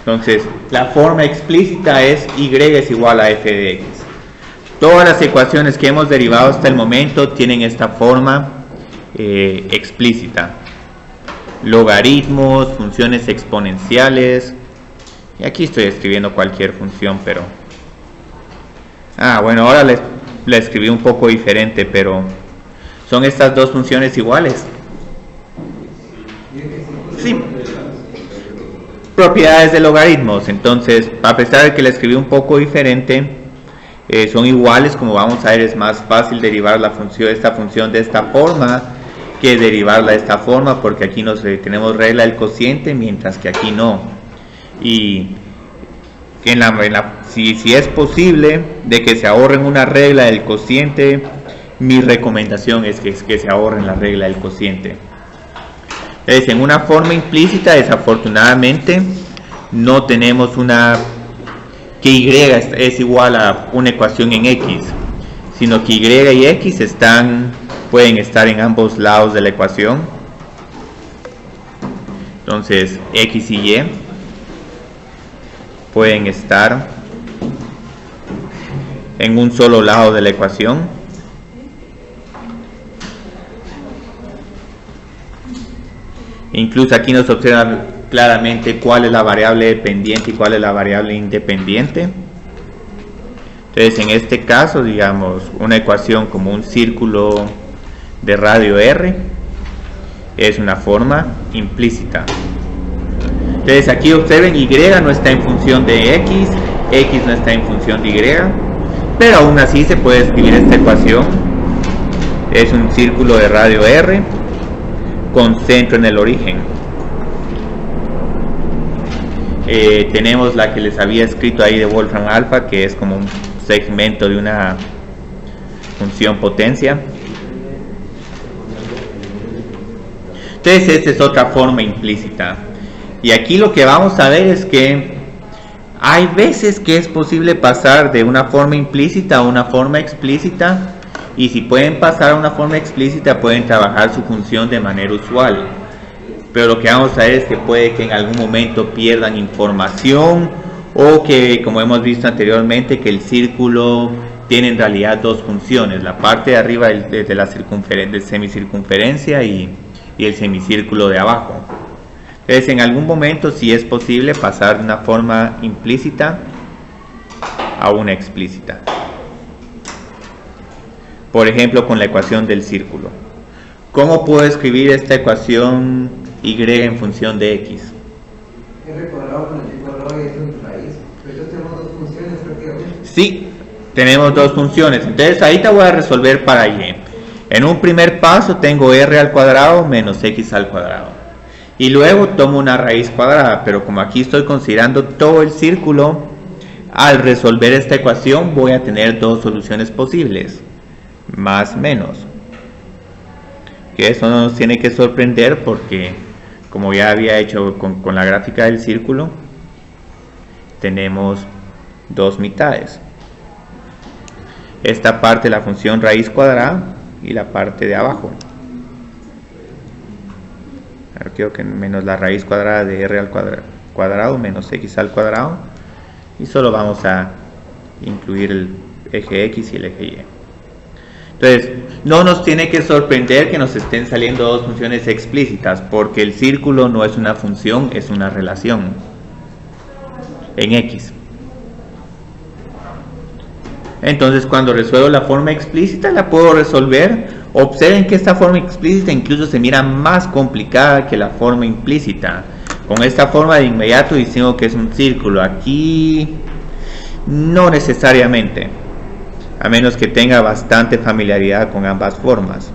Entonces, la forma explícita es y es igual a f de x. Todas las ecuaciones que hemos derivado hasta el momento tienen esta forma explícita. Logaritmos, funciones exponenciales. Y aquí estoy escribiendo cualquier función, pero... bueno, ahora la escribí un poco diferente, pero son estas dos funciones iguales. Sí. Propiedades de logaritmos. Entonces, a pesar de que la escribí un poco diferente, son iguales. Como vamos a ver, es más fácil derivar esta función de esta forma que derivarla de esta forma, porque aquí tenemos regla del cociente, mientras que aquí no. Y si es posible de que se ahorren una regla del cociente, mi recomendación es que se ahorren la regla del cociente. Entonces, en una forma implícita, desafortunadamente, no tenemos que y es igual a una ecuación en x, sino que y y x pueden estar en ambos lados de la ecuación. Entonces, x y y pueden estar en un solo lado de la ecuación. Incluso aquí nos observa claramente cuál es la variable dependiente y cuál es la variable independiente. Entonces, en este caso, digamos, una ecuación como un círculo de radio r es una forma implícita. Entonces, aquí observen, y no está en función de x no está en función de y, pero aún así se puede escribir esta ecuación. Es un círculo de radio r con centro en el origen. Tenemos la que les había escrito ahí de Wolfram alfa, que es como un segmento de una función potencia. Entonces, esta es otra forma implícita. Y aquí lo que vamos a ver es que hay veces que es posible pasar de una forma implícita a una forma explícita. Y si pueden pasar a una forma explícita, pueden trabajar su función de manera usual. Pero lo que vamos a ver es que puede que en algún momento pierdan información, o que, como hemos visto anteriormente, que el círculo tiene en realidad dos funciones: la parte de arriba de la semicircunferencia y el semicírculo de abajo. Entonces, en algún momento sí es posible pasar de una forma implícita a una explícita. Por ejemplo, con la ecuación del círculo. ¿Cómo puedo escribir esta ecuación y en función de x? R cuadrado con el y cuadrado es una raíz. Pero ya tenemos dos funciones prácticamente. Sí, tenemos dos funciones. Entonces, ahorita voy a resolver para y. En un primer paso tengo r al cuadrado menos x al cuadrado. Y luego tomo una raíz cuadrada, pero como aquí estoy considerando todo el círculo, al resolver esta ecuación voy a tener dos soluciones posibles. Más menos, que eso no nos tiene que sorprender, porque como ya había hecho con la gráfica del círculo, tenemos dos mitades: esta parte, la función raíz cuadrada, y la parte de abajo. Ahora quiero que menos la raíz cuadrada de r al cuadrado menos x al cuadrado, y solo vamos a incluir el eje x y el eje y. Entonces, no nos tiene que sorprender que nos estén saliendo dos funciones explícitas, porque el círculo no es una función, es una relación en x. Entonces, cuando resuelvo la forma explícita, la puedo resolver. Observen que esta forma explícita incluso se mira más complicada que la forma implícita. Con esta forma de inmediato decimos que es un círculo. Aquí no necesariamente, a menos que tenga bastante familiaridad con ambas formas.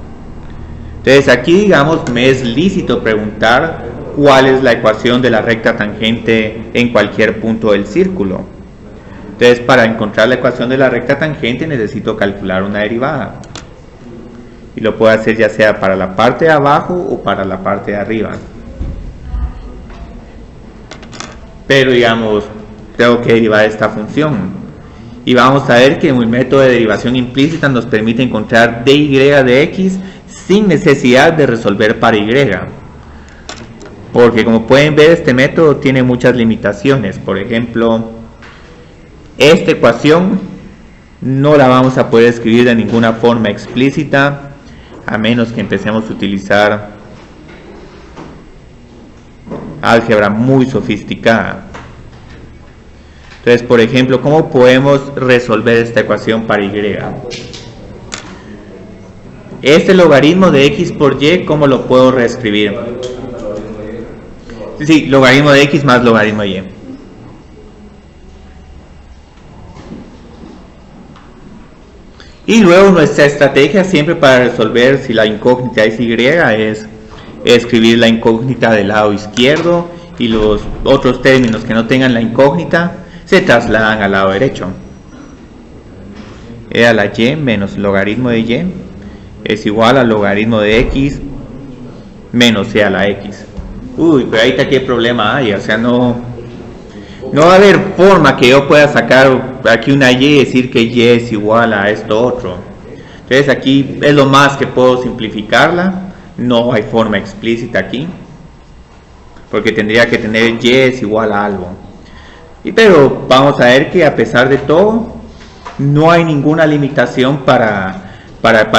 Entonces, aquí, digamos, me es lícito preguntar cuál es la ecuación de la recta tangente en cualquier punto del círculo. Entonces, para encontrar la ecuación de la recta tangente necesito calcular una derivada. Y lo puedo hacer ya sea para la parte de abajo o para la parte de arriba. Pero, digamos, tengo que derivar esta función. Y vamos a ver que el método de derivación implícita nos permite encontrar dy de x sin necesidad de resolver para y. porque como pueden ver este método tiene muchas limitaciones. Por ejemplo, esta ecuación no la vamos a poder escribir de ninguna forma explícita a menos que empecemos a utilizar álgebra muy sofisticada. Entonces, por ejemplo, ¿cómo podemos resolver esta ecuación para y? Este logaritmo de x por y, ¿cómo lo puedo reescribir? Sí, logaritmo de x más logaritmo de y. Y luego nuestra estrategia siempre para resolver si la incógnita es y es escribir la incógnita del lado izquierdo y los otros términos que no tengan la incógnita se trasladan al lado derecho. E a la y menos logaritmo de y es igual al logaritmo de x menos e a la x. Uy, pero ahorita qué problema hay, o sea, no va a haber forma que yo pueda sacar aquí una y y decir que y es igual a esto otro. Entonces aquí es lo más que puedo simplificarla, no hay forma explícita aquí, porque tendría que tener y es igual a algo. Pero vamos a ver que a pesar de todo, no hay ninguna limitación para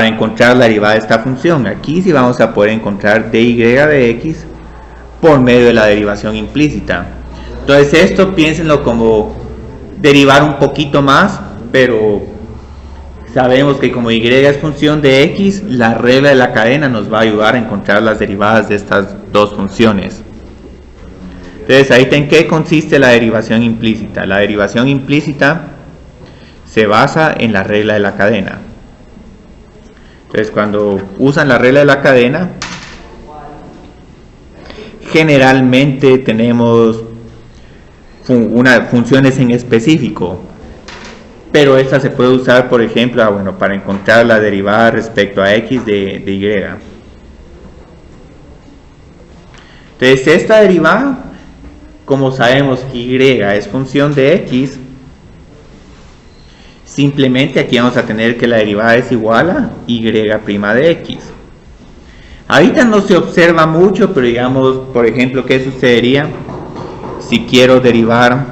encontrar la derivada de esta función. Aquí sí vamos a poder encontrar dy de x por medio de la derivación implícita. Entonces esto piénsenlo como derivar un poquito más, pero sabemos que como y es función de x, la regla de la cadena nos va a ayudar a encontrar las derivadas de estas dos funciones. Entonces ahí en qué consiste la derivación implícita. La derivación implícita se basa en la regla de la cadena. Entonces cuando usan la regla de la cadena, generalmente tenemos funciones en específico, pero esta se puede usar, por ejemplo, para encontrar la derivada respecto a x de y. Entonces esta derivada, como sabemos que y es función de x, simplemente aquí vamos a tener que la derivada es igual a y' de x. Ahorita no se observa mucho, pero digamos, por ejemplo, ¿qué sucedería si quiero derivar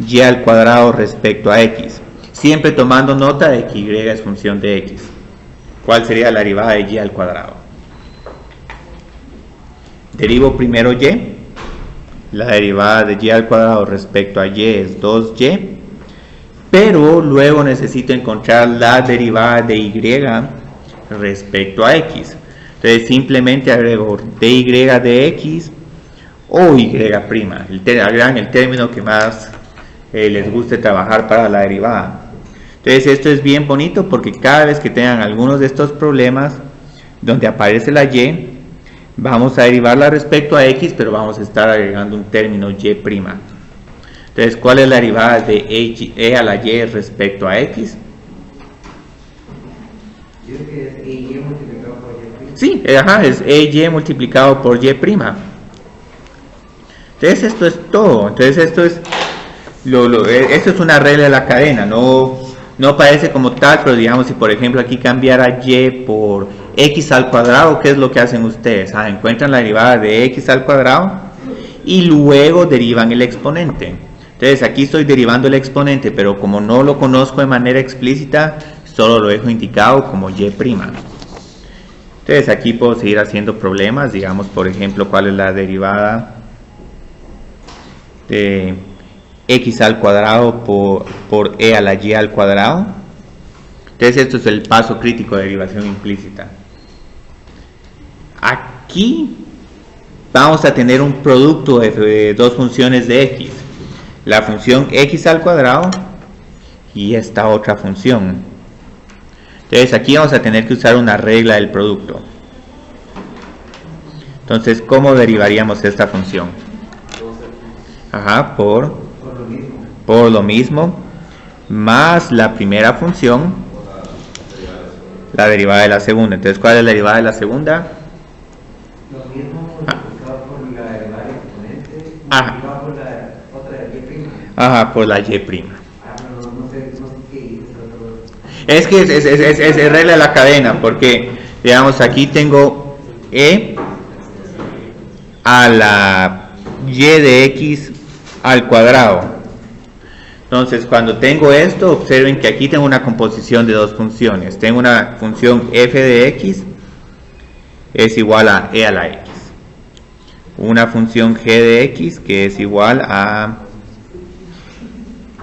y al cuadrado respecto a x? Siempre tomando nota de que y es función de x. ¿Cuál sería la derivada de y al cuadrado? Derivo primero y. La derivada de y al cuadrado respecto a y es 2y. Pero luego necesito encontrar la derivada de y respecto a x. Entonces simplemente agrego dy de x o y'. Agregan el término que más les guste trabajar para la derivada. Entonces esto es bien bonito porque cada vez que tengan algunos de estos problemas donde aparece la y, vamos a derivarla respecto a x, pero vamos a estar agregando un término y'. Entonces, ¿cuál es la derivada de e a la y respecto a x? Yo creo que es y multiplicado por y'. Sí, es y multiplicado por y'. Entonces esto es todo. Entonces esto es esto es una regla de la cadena. No parece como tal, pero digamos si por ejemplo aquí cambiara y por x al cuadrado, ¿qué es lo que hacen ustedes? Encuentran la derivada de x al cuadrado y luego derivan el exponente. Entonces aquí estoy derivando el exponente, pero como no lo conozco de manera explícita, solo lo dejo indicado como y'. Entonces aquí puedo seguir haciendo problemas. Digamos por ejemplo cuál es la derivada de x al cuadrado por e a la y al cuadrado. Entonces esto es el paso crítico de derivación implícita. Aquí vamos a tener un producto de dos funciones de x, la función x al cuadrado y esta otra función. Entonces aquí vamos a tener que usar una regla del producto. Entonces, ¿cómo derivaríamos esta función? Por lo mismo más la primera función, la derivada de la segunda. Entonces, ¿cuál es la derivada de la segunda? Lo mismo multiplicado por la derivada del exponente, multiplicado por la otra de y'. Por la y'. No sé qué dices. Es que es regla de la cadena, porque digamos aquí tengo e a la y de x al cuadrado. Entonces, cuando tengo esto, observen que aquí tengo una composición de dos funciones. Tengo una función f de x es igual a e a la x. Una función g de x que es igual a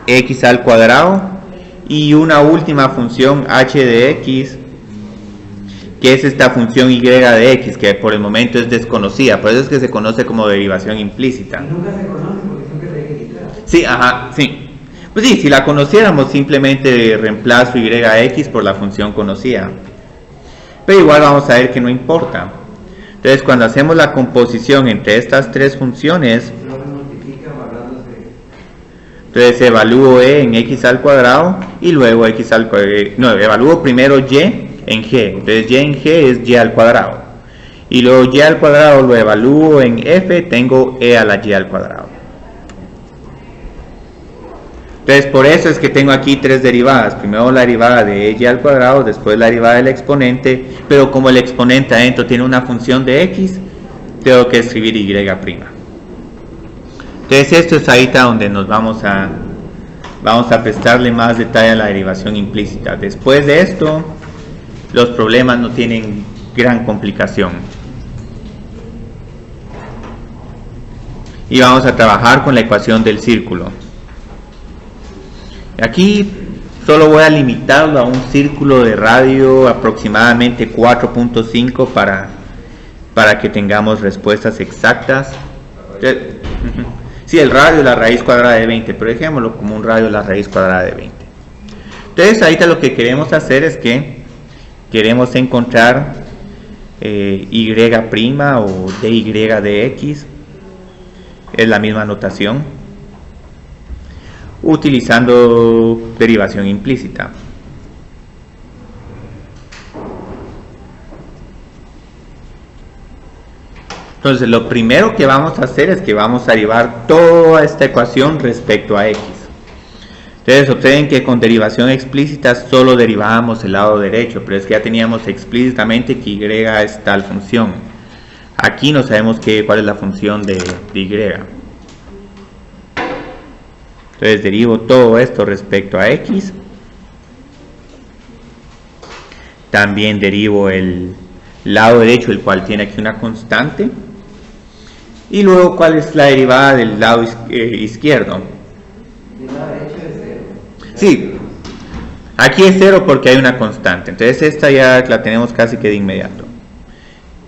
x al cuadrado. Y una última función h de x, que es esta función y de x, que por el momento es desconocida. Por eso es que se conoce como derivación implícita. Y nunca se conoce porque siempre se registra. Sí, ajá, sí. Pues sí, si la conociéramos simplemente reemplazo y(x) por la función conocida. Pero igual vamos a ver que no importa. Entonces cuando hacemos la composición entre estas tres funciones, entonces evalúo e en x al cuadrado y luego x al cuadrado. No, evalúo primero y en g. Entonces y en g es y al cuadrado. Y luego y al cuadrado lo evalúo en f, tengo e a la y al cuadrado. Entonces por eso es que tengo aquí tres derivadas. Primero la derivada de y al cuadrado, después la derivada del exponente, pero como el exponente adentro tiene una función de x, tengo que escribir y'. Entonces esto es ahorita donde nos vamos a prestarle más detalle a la derivación implícita. Después de esto, los problemas no tienen gran complicación. Y vamos a trabajar con la ecuación del círculo. Aquí solo voy a limitarlo a un círculo de radio aproximadamente 4.5 para que tengamos respuestas exactas. Sí, el radio de la raíz cuadrada de 20, pero dejémoslo como un radio de la raíz cuadrada de 20. Entonces ahorita lo que queremos hacer es que queremos encontrar y' o dy de x, es la misma notación, utilizando derivación implícita. Entonces lo primero que vamos a hacer es que vamos a derivar toda esta ecuación respecto a x. Entonces observen que con derivación explícita solo derivábamos el lado derecho, pero es que ya teníamos explícitamente que y es tal función. Aquí no sabemos cuál es la función de y. Entonces derivo todo esto respecto a x. También derivo el lado derecho, el cual tiene aquí una constante. Y luego, ¿cuál es la derivada del lado izquierdo? ¿El lado derecho es 0? Sí, aquí es 0 porque hay una constante. Entonces esta ya la tenemos casi que de inmediato.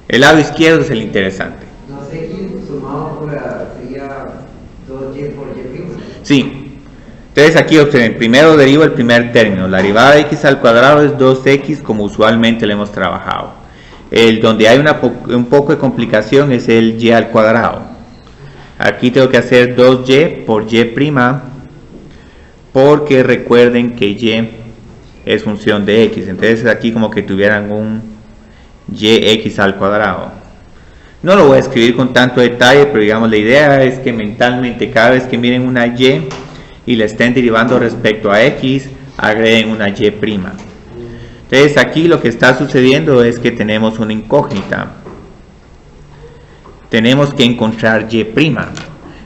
El lado izquierdo es el interesante. 2x sumado por sería 2y por y'. Sí. Entonces aquí observen, primero derivo el primer término. La derivada de x al cuadrado es 2x como usualmente lo hemos trabajado. El donde hay un poco de complicación es el y al cuadrado. Aquí tengo que hacer 2y por y', porque recuerden que y es función de x. Entonces aquí como que tuvieran un yx al cuadrado. No lo voy a escribir con tanto detalle, pero digamos la idea es que mentalmente cada vez que miren una y la estén derivando respecto a x, agreguen una y'. Entonces aquí lo que está sucediendo es que tenemos una incógnita. Tenemos que encontrar y',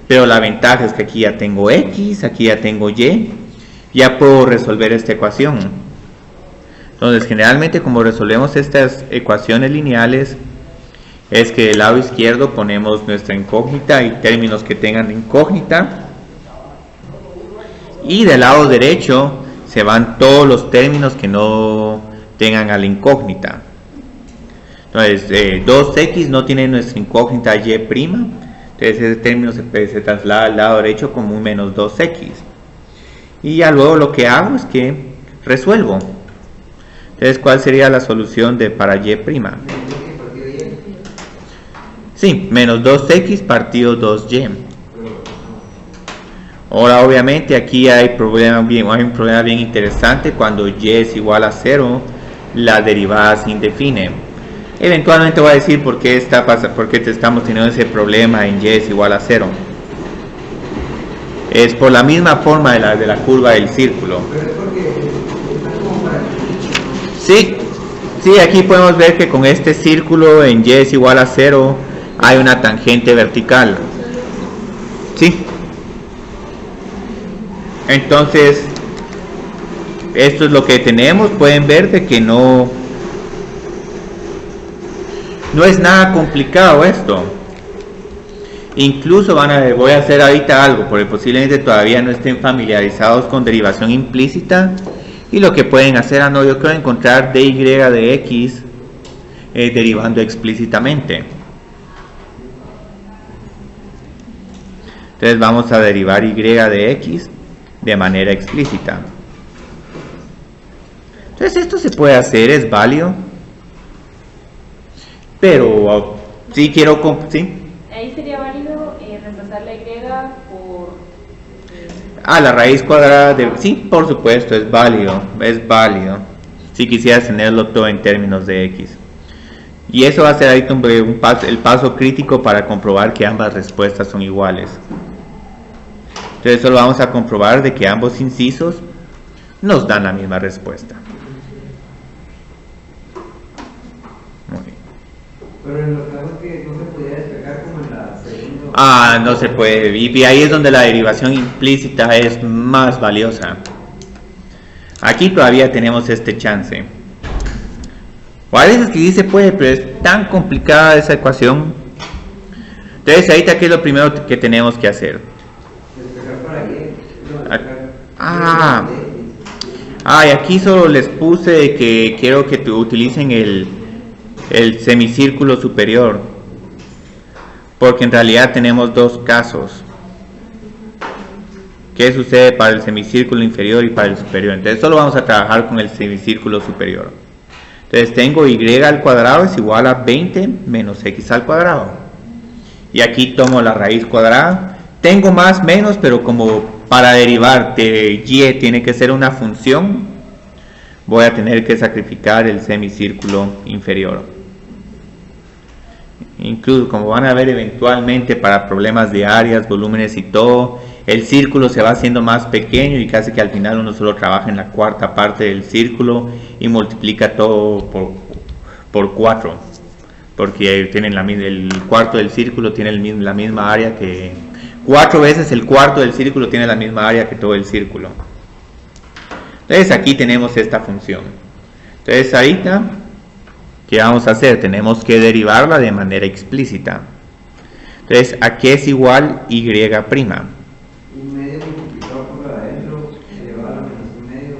pero la ventaja es que aquí ya tengo x, aquí ya tengo y, ya puedo resolver esta ecuación. Entonces generalmente como resolvemos estas ecuaciones lineales es que del lado izquierdo ponemos nuestra incógnita y términos que tengan incógnita, y del lado derecho se van todos los términos que no tengan a la incógnita. Entonces 2x no tiene nuestra incógnita y', entonces ese término se traslada al lado derecho como un menos 2x, y ya luego lo que hago es que resuelvo. Entonces ¿cuál sería la solución para y'? Sí, menos 2x partido 2y. Ahora obviamente aquí hay un problema bien interesante. Cuando y es igual a 0, la derivada se indefine. Eventualmente voy a decir por qué estamos teniendo ese problema en y es igual a 0. Es por la misma forma de la curva del círculo. Sí, aquí podemos ver que con este círculo en y es igual a 0, hay una tangente vertical. ¿Sí? Entonces, esto es lo que tenemos. Pueden ver de que no es nada complicado esto. Incluso voy a hacer ahorita algo, porque posiblemente todavía no estén familiarizados con derivación implícita. Y lo que pueden hacer, yo quiero encontrar dy de x derivando explícitamente. Entonces vamos a derivar y de x de manera explícita. Entonces esto se puede hacer, es válido. Pero sí quiero... ¿sí? Ahí sería válido reemplazar la y por... la raíz cuadrada de... Sí, por supuesto, es válido. Si quisieras tenerlo todo en términos de x. Y eso va a ser ahí el paso crítico para comprobar que ambas respuestas son iguales. Entonces solo vamos a comprobar de que ambos incisos nos dan la misma respuesta. Muy bien. Pero en los casos que no se podía despejar como en la segunda... No se puede. Y ahí es donde la derivación implícita es más valiosa. Aquí todavía tenemos este chance. O a veces que sí se puede, pero es tan complicada esa ecuación. Entonces ahorita, ¿qué es lo primero que tenemos que hacer? Despejar para ahí. Y aquí solo les puse que quiero que utilicen el semicírculo superior, porque en realidad tenemos dos casos. ¿Qué sucede para el semicírculo inferior y para el superior? Entonces solo vamos a trabajar con el semicírculo superior. Entonces tengo y al cuadrado es igual a 20 menos x al cuadrado. Y aquí tomo la raíz cuadrada. Tengo más, menos, pero como para derivar de y tiene que ser una función, voy a tener que sacrificar el semicírculo inferior. Incluso, como van a ver eventualmente, para problemas de áreas, volúmenes y todo, el círculo se va haciendo más pequeño y casi que al final uno solo trabaja en la cuarta parte del círculo y multiplica todo por 4, porque tienen el cuarto del círculo tiene la misma área que 4 veces el cuarto del círculo tiene la misma área que todo el círculo. Entonces aquí tenemos esta función. Entonces ahorita, ¿qué vamos a hacer? Tenemos que derivarla de manera explícita. Entonces, ¿a qué es igual y'? Un medio multiplicado por la de adentro elevado a menos un medio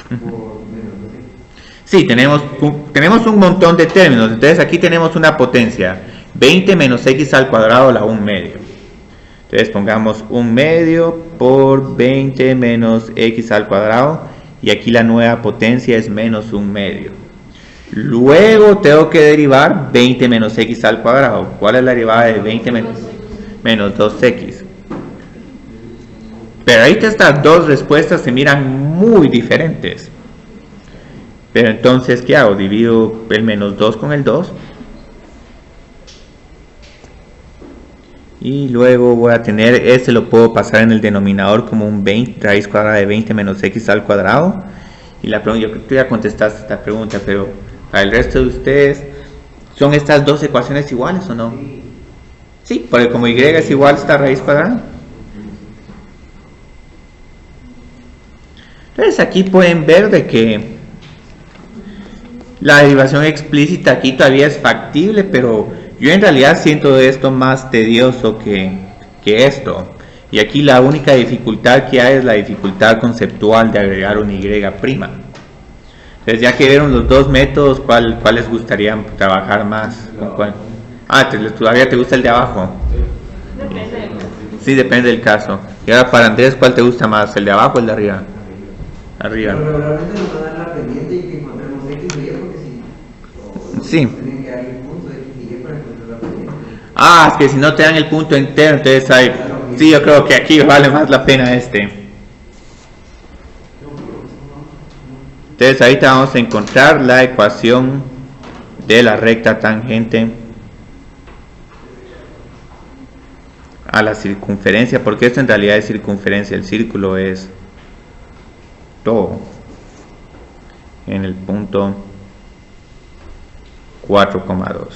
por menos 2x. Sí, tenemos un montón de términos. Entonces aquí tenemos una potencia 20 menos x al cuadrado la 1 medio. Entonces pongamos 1 medio por 20 menos x al cuadrado, y aquí la nueva potencia es menos 1 medio. Luego tengo que derivar 20 menos x al cuadrado. ¿Cuál es la derivada de 20 menos 2x? Pero ahorita estas dos respuestas se miran muy diferentes. Pero entonces, ¿qué hago? Divido el menos 2 con el 2. Y luego voy a tener, lo puedo pasar en el denominador como un 20, raíz cuadrada de 20 menos x al cuadrado. Y la pregunta, yo creo que tú ya contestaste esta pregunta, pero para el resto de ustedes, ¿son estas dos ecuaciones iguales o no? Sí, porque como y es igual a esta raíz cuadrada. Entonces aquí pueden ver de que la derivación explícita aquí todavía es factible, pero yo en realidad siento esto más tedioso que esto. Y aquí la única dificultad que hay es la dificultad conceptual de agregar una y'. Entonces ya que vieron los dos métodos, ¿cuál les gustaría trabajar más? ¿Con cuál? ¿Todavía te gusta el de abajo? Depende del caso. Sí, depende del caso. Y ahora para Andrés, ¿cuál te gusta más? ¿El de abajo o el de arriba? Arriba. Pero regularmente nos va a dar la pendiente y que encontremos x y y, porque si Sí. tienen que dar el punto de x y y para encontrar la pendiente. Es que si no te dan el punto entero, entonces hay... Sí, yo creo que aquí vale más la pena este. Entonces ahorita vamos a encontrar la ecuación de la recta tangente a la circunferencia, porque esto en realidad es circunferencia, el círculo es todo en el punto 4,2.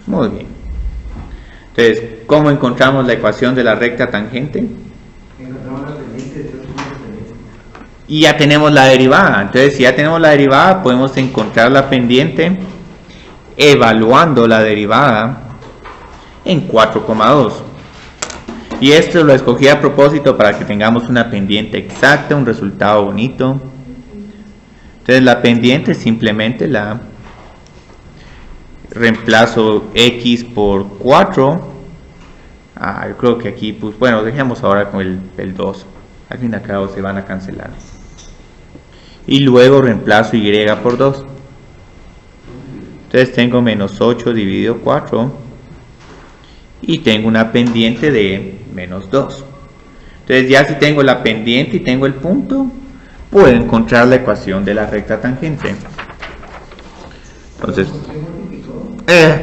Muy bien. Entonces, ¿cómo encontramos la ecuación de la recta tangente? Encontramos la pendiente, entonces pendiente. Y ya tenemos la derivada. Entonces, si ya tenemos la derivada, podemos encontrar la pendiente evaluando la derivada en 4,2. Y esto lo escogí a propósito para que tengamos una pendiente exacta, un resultado bonito. Entonces la pendiente simplemente la reemplazo x por 4. Yo creo que aquí, pues bueno, dejemos ahora con el 2. Al fin y al cabo se van a cancelar. Y luego reemplazo y por 2. Entonces tengo menos 8 dividido 4. Y tengo una pendiente de menos 2. Entonces ya si tengo la pendiente y tengo el punto, puedo encontrar la ecuación de la recta tangente. Entonces,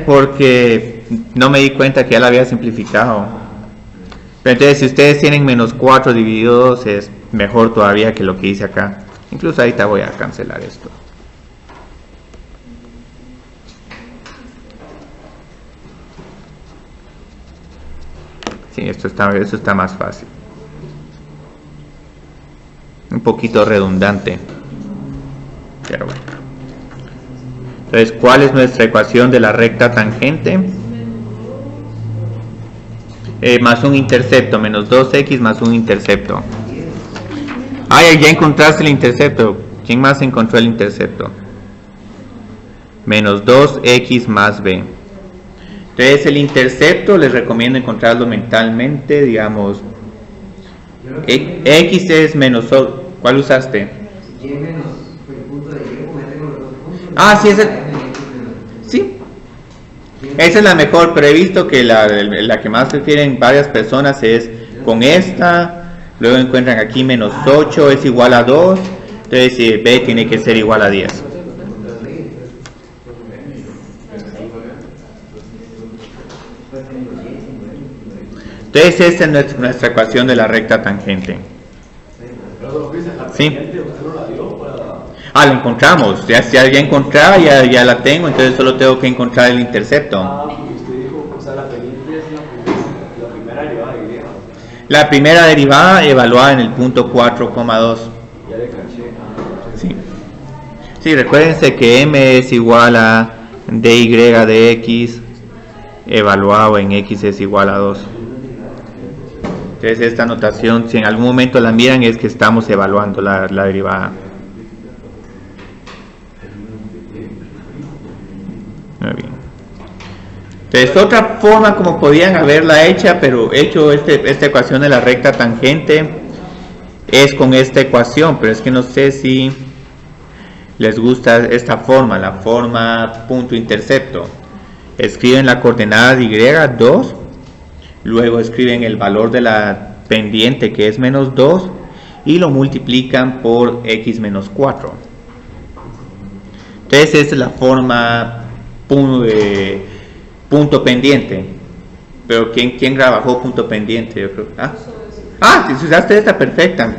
porque no me di cuenta que ya la había simplificado. Pero entonces si ustedes tienen menos 4 dividido 2 es mejor todavía que lo que hice acá. Incluso ahorita voy a cancelar esto. Sí, esto está más fácil. Un poquito redundante. Pero bueno. Entonces, ¿cuál es nuestra ecuación de la recta tangente? Más un intercepto, menos 2x más un intercepto. Ya encontraste el intercepto. ¿Quién más encontró el intercepto? Menos 2x más b. Entonces el intercepto les recomiendo encontrarlo mentalmente, digamos, x es menos, ¿cuál usaste? Y menos el punto de y, como ya tengo los dos puntos. Sí, sí, esa es la mejor, pero he visto que la que más prefieren varias personas es con esta, luego encuentran aquí menos 8 es igual a 2, entonces b tiene que ser igual a 10. Entonces esta es nuestra ecuación de la recta tangente. ¿Sí? La encontramos. Ya encontrada, ya la tengo, entonces solo tengo que encontrar el intercepto. Usted dijo, o sea, la pendiente es la primera derivada de griega. La primera derivada evaluada en el punto 4,2. Ya le caché. Sí. Sí, recuérdense que m es igual a dy de x evaluado en x es igual a 2. Entonces esta notación, si en algún momento la miran, es que estamos evaluando la derivada. Muy bien. Entonces otra forma como podían haberla hecha, pero hecho esta ecuación de la recta tangente, es con esta ecuación, pero es que no sé si les gusta esta forma, la forma punto intercepto. Escriben la coordenada de y, 2. Luego escriben el valor de la pendiente que es menos 2 y lo multiplican por x menos 4. Entonces esta es la forma punto pendiente. Pero ¿quién trabajó punto pendiente? Yo creo. Si usaste esta, perfecta.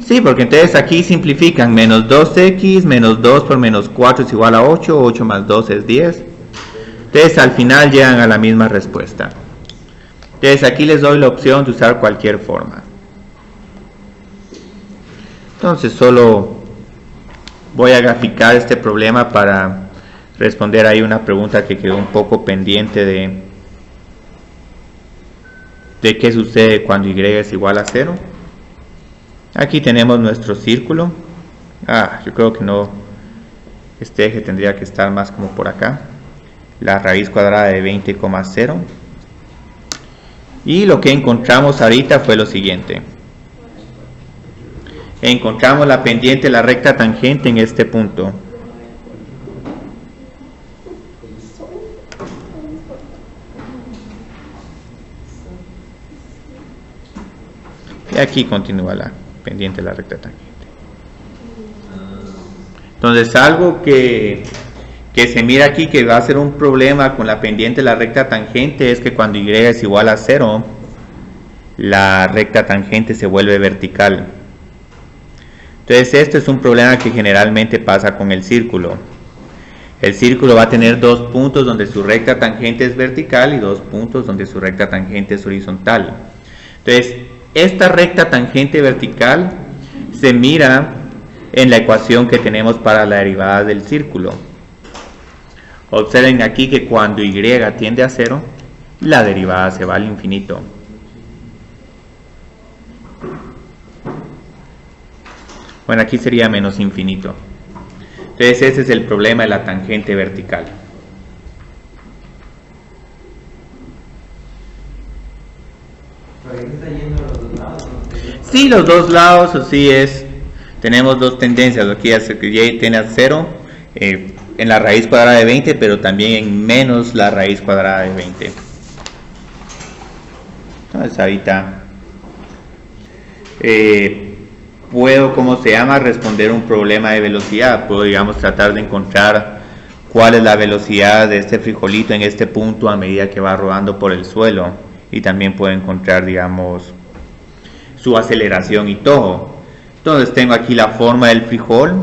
Sí, porque entonces aquí simplifican menos 2x menos 2 por menos 4 es igual a 8, 8 más 2 es 10. Entonces al final llegan a la misma respuesta. Entonces aquí les doy la opción de usar cualquier forma. Entonces solo voy a graficar este problema para responder ahí una pregunta que quedó un poco pendiente de qué sucede cuando y es igual a 0. Aquí tenemos nuestro círculo. Yo creo que no, este eje tendría que estar más como por acá. La raíz cuadrada de 20,0. Y lo que encontramos ahorita fue lo siguiente. Encontramos la pendiente de la recta tangente en este punto. Y aquí continúa la pendiente de la recta tangente. Entonces algo que se mira aquí que va a ser un problema con la pendiente de la recta tangente es que cuando y es igual a 0, la recta tangente se vuelve vertical. Entonces este es un problema que generalmente pasa con el círculo. El círculo va a tener 2 puntos donde su recta tangente es vertical y 2 puntos donde su recta tangente es horizontal. Entonces, esta recta tangente vertical se mira en la ecuación que tenemos para la derivada del círculo. Observen aquí que cuando y tiende a 0, la derivada se va al infinito. Bueno, aquí sería menos infinito. Entonces ese es el problema de la tangente vertical. ¿Por ahí se está yendo a los dos lados? ¿No? Sí, los dos lados, así es. Tenemos dos tendencias. Aquí hace que y tiene a 0 en la raíz cuadrada de 20, pero también en menos la raíz cuadrada de 20. Entonces ahorita puedo, ¿cómo se llama?, responder un problema de velocidad. Puedo, digamos, tratar de encontrar cuál es la velocidad de este frijolito en este punto a medida que va rodando por el suelo. Y también puedo encontrar, digamos, su aceleración y todo. Entonces tengo aquí la forma del frijol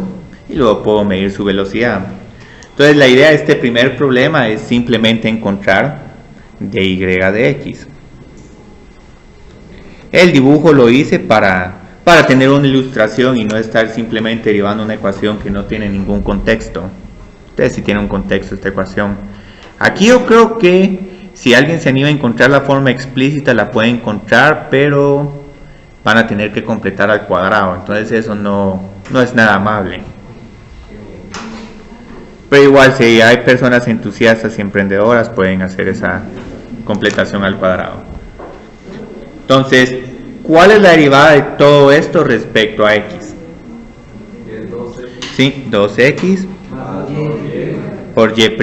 y luego puedo medir su velocidad. Entonces la idea de este primer problema es simplemente encontrar dy de x. El dibujo lo hice para tener una ilustración y no estar simplemente derivando una ecuación que no tiene ningún contexto. Entonces sí tiene un contexto esta ecuación. Aquí yo creo que si alguien se anima a encontrar la forma explícita la puede encontrar, pero van a tener que completar al cuadrado. Entonces eso no es nada amable. Pero igual si hay personas entusiastas y emprendedoras pueden hacer esa completación al cuadrado. Entonces, ¿cuál es la derivada de todo esto respecto a x? Es 12. Sí, 2x por y'.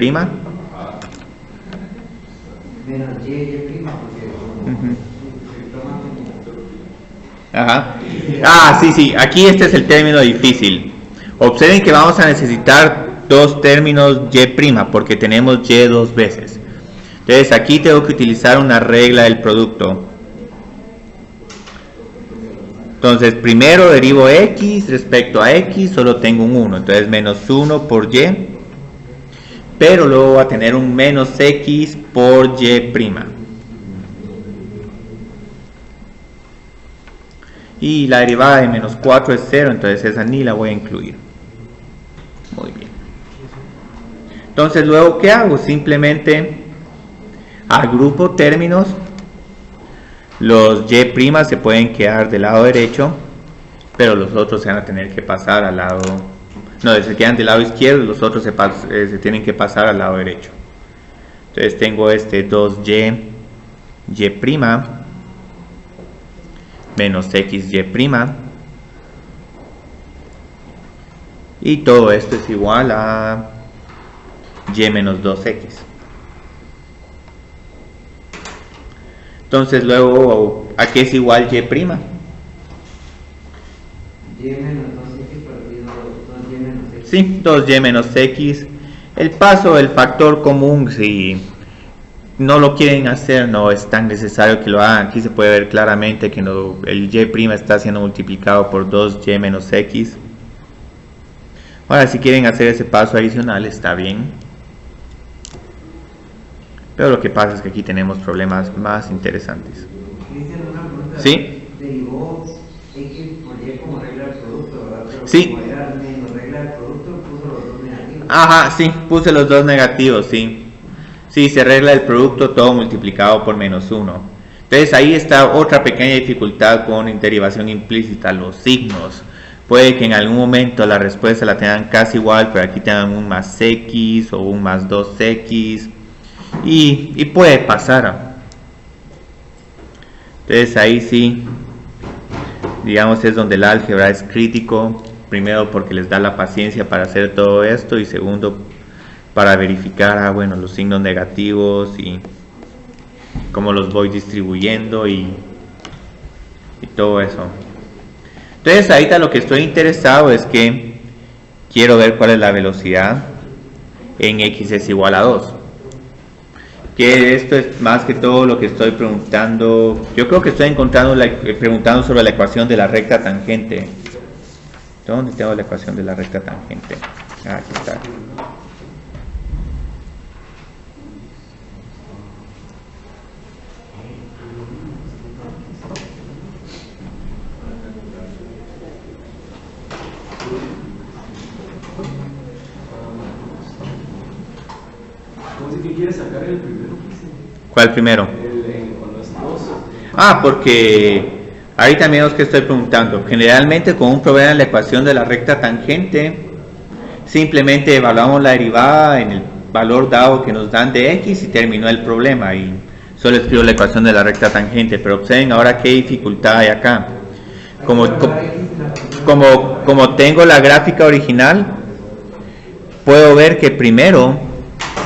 Menos y', porque Ujú. Ajá. Ah, sí, aquí este es el término difícil. Observen que vamos a necesitar dos términos y', porque tenemos y 2 veces. Entonces aquí tengo que utilizar una regla del producto. Entonces primero derivo x respecto a x, solo tengo un 1, entonces menos 1 por y, pero luego va a tener un menos x por y'. Y la derivada de menos 4 es 0, entonces esa ni la voy a incluir. Muy bien. Entonces luego, ¿qué hago? Simplemente agrupo términos. Los y' se pueden quedar del lado derecho, pero los otros se van a tener que pasar al lado... No, se quedan del lado izquierdo y los otros se tienen que pasar al lado derecho. Entonces tengo este 2y' menos xy', y todo esto es igual a y menos 2x. Entonces luego, ¿a qué es igual y'? y menos 2x partido 2y menos x. Sí, 2y menos x. El paso del factor común, si no lo quieren hacer, no es tan necesario que lo hagan. Aquí se puede ver claramente que el y' está siendo multiplicado por 2y menos x. Ahora, si quieren hacer ese paso adicional, está bien. Pero lo que pasa es que aquí tenemos problemas más interesantes. Cristian, una pregunta. ¿Sí? Derivó x por y como regla del producto, ¿verdad? Pero Sí. como era menos regla del producto, puso los dos negativos. Ajá, sí, puse los dos negativos, sí. Sí, se arregla el producto todo multiplicado por menos 1. Entonces ahí está otra pequeña dificultad con derivación implícita, los signos. Puede que en algún momento la respuesta la tengan casi igual, pero aquí tengan un más x o un más 2x. Y puede pasar. Entonces ahí sí, digamos, es donde el álgebra es crítico. Primero porque les da la paciencia para hacer todo esto, y segundo para verificar bueno, los signos negativos y cómo los voy distribuyendo y todo eso. Entonces ahorita lo que estoy interesado es que quiero ver cuál es la velocidad en x es igual a 2. Que esto es más que todo lo que estoy preguntando. Yo creo que estoy preguntando sobre la ecuación de la recta tangente. ¿Dónde tengo la ecuación de la recta tangente? Aquí está. qué quieres sacar el primero? ¿Cuál primero? Cuando es 2. Ah, porque ahí también es que estoy preguntando. Generalmente con un problema en la ecuación de la recta tangente, simplemente evaluamos la derivada en el valor dado que nos dan de x y terminó el problema. Y solo escribo la ecuación de la recta tangente. Pero observen ahora qué dificultad hay acá. Como tengo la gráfica original, puedo ver que primero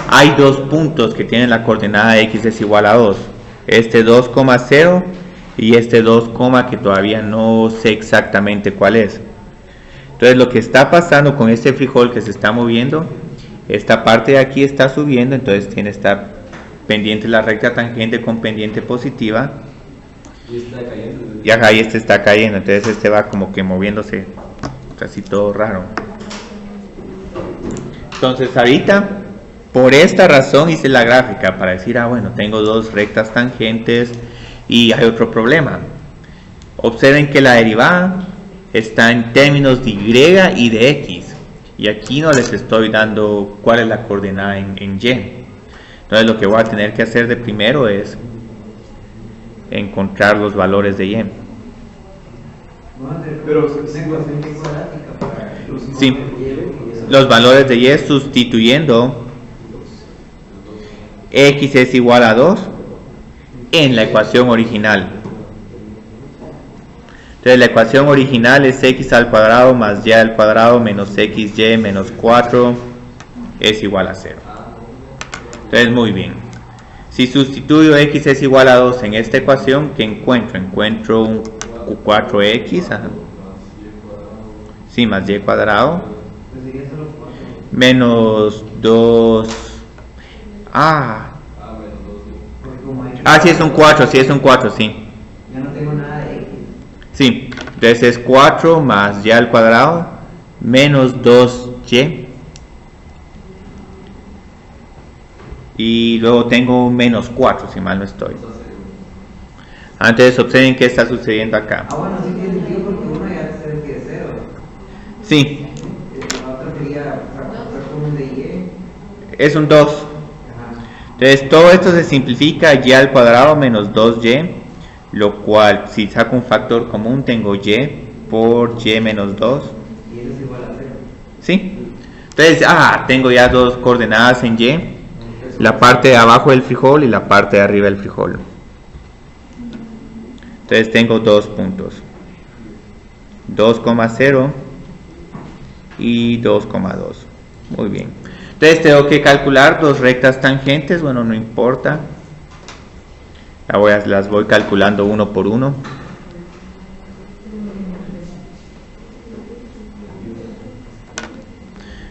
hay dos puntos que tienen la coordenada x es igual a 2. Este 2,0 y este 2, que todavía no sé exactamente cuál es. Entonces lo que está pasando con este frijol que se está moviendo, esta parte de aquí está subiendo, entonces tiene que estar pendiente la recta tangente con pendiente positiva. Y está cayendo. Y acá este está cayendo, entonces este va como que moviéndose casi todo raro. Entonces ahorita, por esta razón hice la gráfica para decir, bueno, tengo dos rectas tangentes y hay otro problema. Observen que la derivada está en términos de y y de x. Y aquí no les estoy dando cuál es la coordenada en y. Entonces lo que voy a tener que hacer de primero es encontrar los valores de y. Pero se ecuación cuadrática para Sí, los valores de y sustituyendo x es igual a 2 en la ecuación original. Entonces la ecuación original es x al cuadrado más y al cuadrado menos xy menos 4 es igual a 0. Entonces muy bien. Si sustituyo x es igual a 2 en esta ecuación, ¿qué encuentro? Encuentro un 4x sí, más y cuadrado menos 2. Sí es un 4, sí es un 4, sí. Ya no tengo nada de x. Sí, entonces es 4 más y al cuadrado menos 2y. Y luego tengo un menos 4, si mal no estoy. Antes observen qué está sucediendo acá. Bueno, sí tiene sentido porque uno ya se que es 0. Sí, La otra sería factor común de y. es un 2. Entonces todo esto se simplifica y al cuadrado menos 2y, lo cual si saco un factor común tengo y por y menos 2. Y eso es igual a 0. ¿Sí? Entonces, tengo ya dos coordenadas en y, la parte de abajo del frijol y la parte de arriba del frijol. Entonces tengo dos puntos, 2,0 y 2,2. Muy bien. Entonces tengo que calcular dos rectas tangentes. Bueno, no importa. Las voy calculando uno por uno.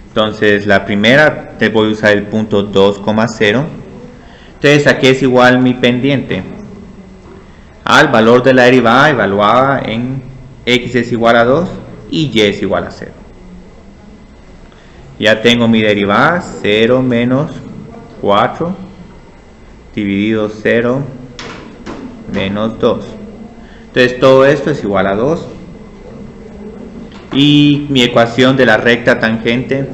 Entonces la primera te voy a usar el punto 2,0. Entonces aquí es igual mi pendiente al valor de la derivada evaluada en x es igual a 2 y y es igual a 0. Ya tengo mi derivada, 0 menos 4 dividido 0 menos 2. Entonces todo esto es igual a 2. Y mi ecuación de la recta tangente,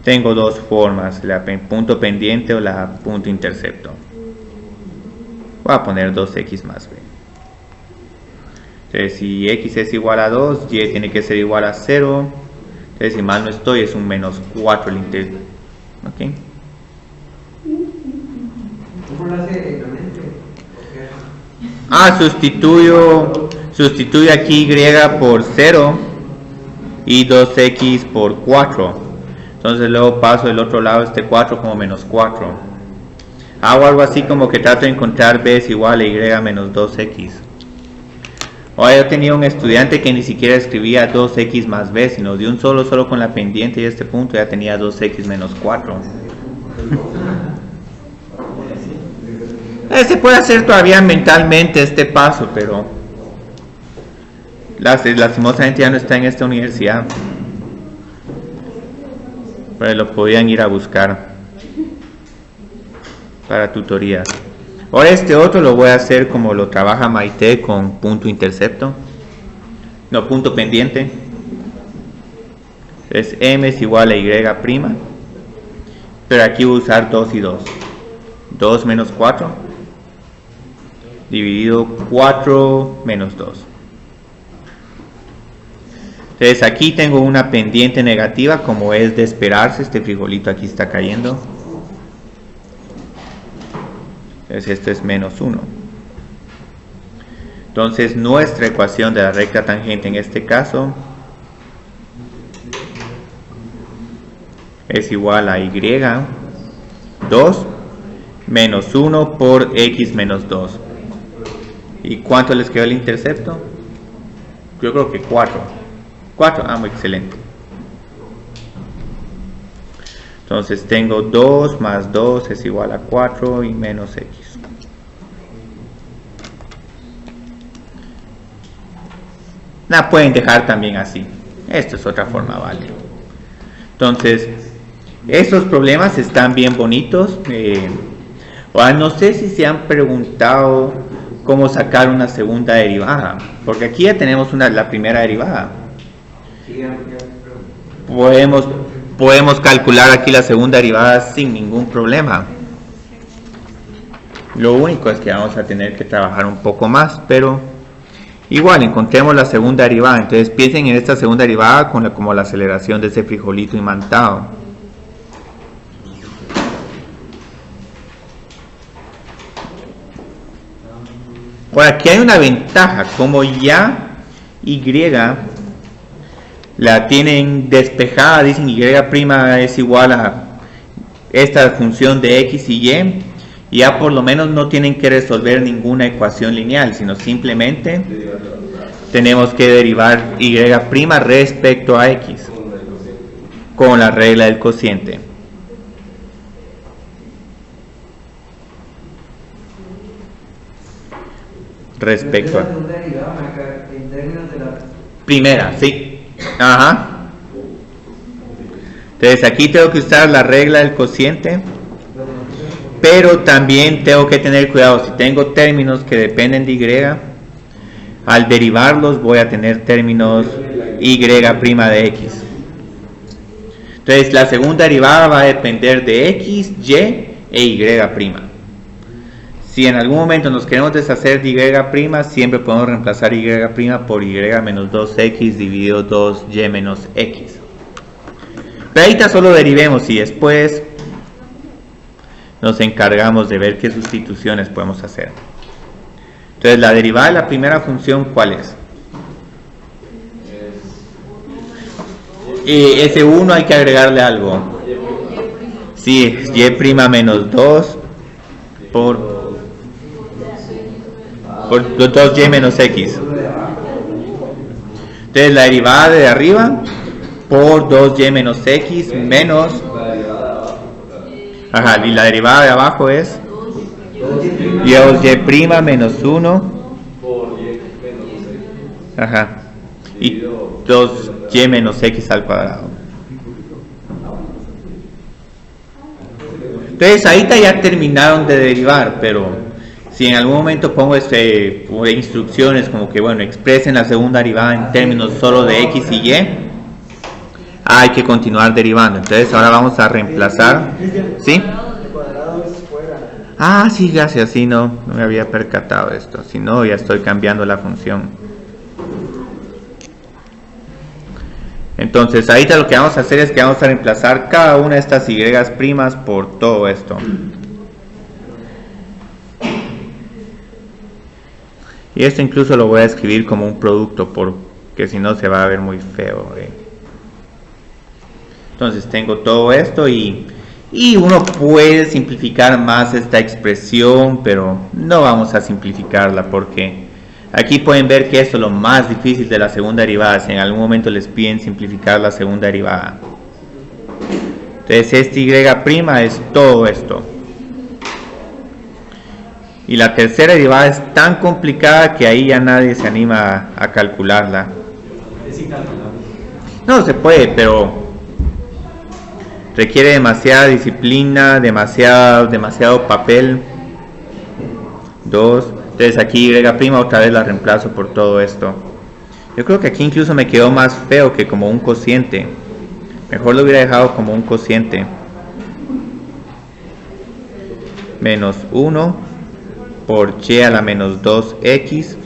tengo dos formas, la punto pendiente o la punto intercepto. Voy a poner 2x más b. Entonces si x es igual a 2, y tiene que ser igual a 0. Entonces si mal no estoy es un menos 4 el integral. ¿Ok? ¿Cómo lo hace directamente? Sustituyo aquí y por 0 y 2x por 4. Entonces luego paso del otro lado este 4 como menos 4. Hago algo así como que trato de encontrar b es igual a y menos 2x. Ahora yo tenía un estudiante que ni siquiera escribía 2x más b, sino de un solo con la pendiente y este punto ya tenía 2x menos 4. Se puede hacer todavía mentalmente este paso, pero lastimosamente ya no está en esta universidad. Pero lo podían ir a buscar para tutorías. Ahora este otro lo voy a hacer como lo trabaja Maite con punto intercepto. No, punto pendiente. Es m es igual a y'. pero aquí voy a usar 2 y 2. 2 menos 4 dividido 4 menos 2. Entonces aquí tengo una pendiente negativa, como es de esperarse. Este frijolito aquí está cayendo. Entonces esto es menos 1. Entonces nuestra ecuación de la recta tangente en este caso es igual a y 2 menos 1 por x menos 2. ¿Y cuánto les quedó el intercepto? Yo creo que 4. 4, muy excelente. Entonces tengo 2 más 2 es igual a 4 y menos x. La pueden dejar también así. Esto es otra forma, vale. Entonces, estos problemas están bien bonitos. No sé si se han preguntado cómo sacar una segunda derivada, porque aquí ya tenemos la primera derivada. Podemos calcular aquí la segunda derivada sin ningún problema. Lo único es que vamos a tener que trabajar un poco más, pero igual encontremos la segunda derivada. Entonces piensen en esta segunda derivada como la aceleración de ese frijolito imantado. Por aquí hay una ventaja, como ya y la tienen despejada, dicen y' es igual a esta función de x y y, ya por lo menos no tienen que resolver ninguna ecuación lineal, sino simplemente tenemos que derivar y' respecto a x con la regla del cociente. Respecto a en términos de la primera, sí. Ajá. Entonces aquí tengo que usar la regla del cociente, pero también tengo que tener cuidado. Si tengo términos que dependen de y, al derivarlos voy a tener términos y' de x. Entonces la segunda derivada va a depender de x, y e y'. Si en algún momento nos queremos deshacer de y', siempre podemos reemplazar y' por y menos 2x dividido 2y menos x. Pero ahorita solo derivemos y después nos encargamos de ver qué sustituciones podemos hacer. Entonces la derivada de la primera función, ¿cuál es? Ese 1 hay que agregarle algo. Sí, es y' menos 2 por 2y menos x. Entonces la derivada de arriba por 2y menos x menos, y la derivada de abajo es 2y' menos 1 y 2y menos x al cuadrado. Entonces ahorita ya terminaron de derivar, pero si en algún momento pongo instrucciones como que expresen la segunda derivada en términos solo de x y y, hay que continuar derivando. Entonces ahora vamos a reemplazar, ¿sí? Sí, gracias, sí, no me había percatado de esto, si no ya estoy cambiando la función. Entonces ahorita lo que vamos a hacer es que vamos a reemplazar cada una de estas y' por todo esto. Y esto incluso lo voy a escribir como un producto, porque si no se va a ver muy feo. Entonces tengo todo esto y uno puede simplificar más esta expresión, pero no vamos a simplificarla porque aquí pueden ver que esto es lo más difícil de la segunda derivada. Si en algún momento les piden simplificar la segunda derivada. Entonces este y' es todo esto. Y la tercera derivada es tan complicada que ahí ya nadie se anima a calcularla. No se puede, pero requiere demasiada disciplina, demasiado papel. 2. Entonces aquí y' otra vez la reemplazo por todo esto. Yo creo que aquí incluso me quedó más feo que como un cociente. Mejor lo hubiera dejado como un cociente. menos 1 por y a la menos 2x,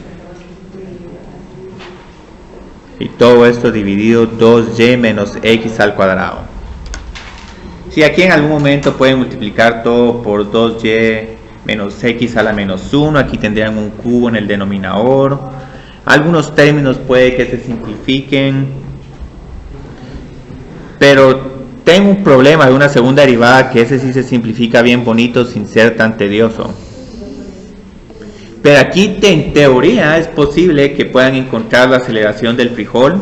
y todo esto dividido 2y menos x al cuadrado. Si aquí en algún momento pueden multiplicar todo por 2y menos x a la menos 1, aquí tendrían un cubo en el denominador. Algunos términos puede que se simplifiquen, pero tengo un problema de una segunda derivada que ese sí se simplifica bien bonito sin ser tan tedioso. Pero aquí en teoría es posible que puedan encontrar la aceleración del frijol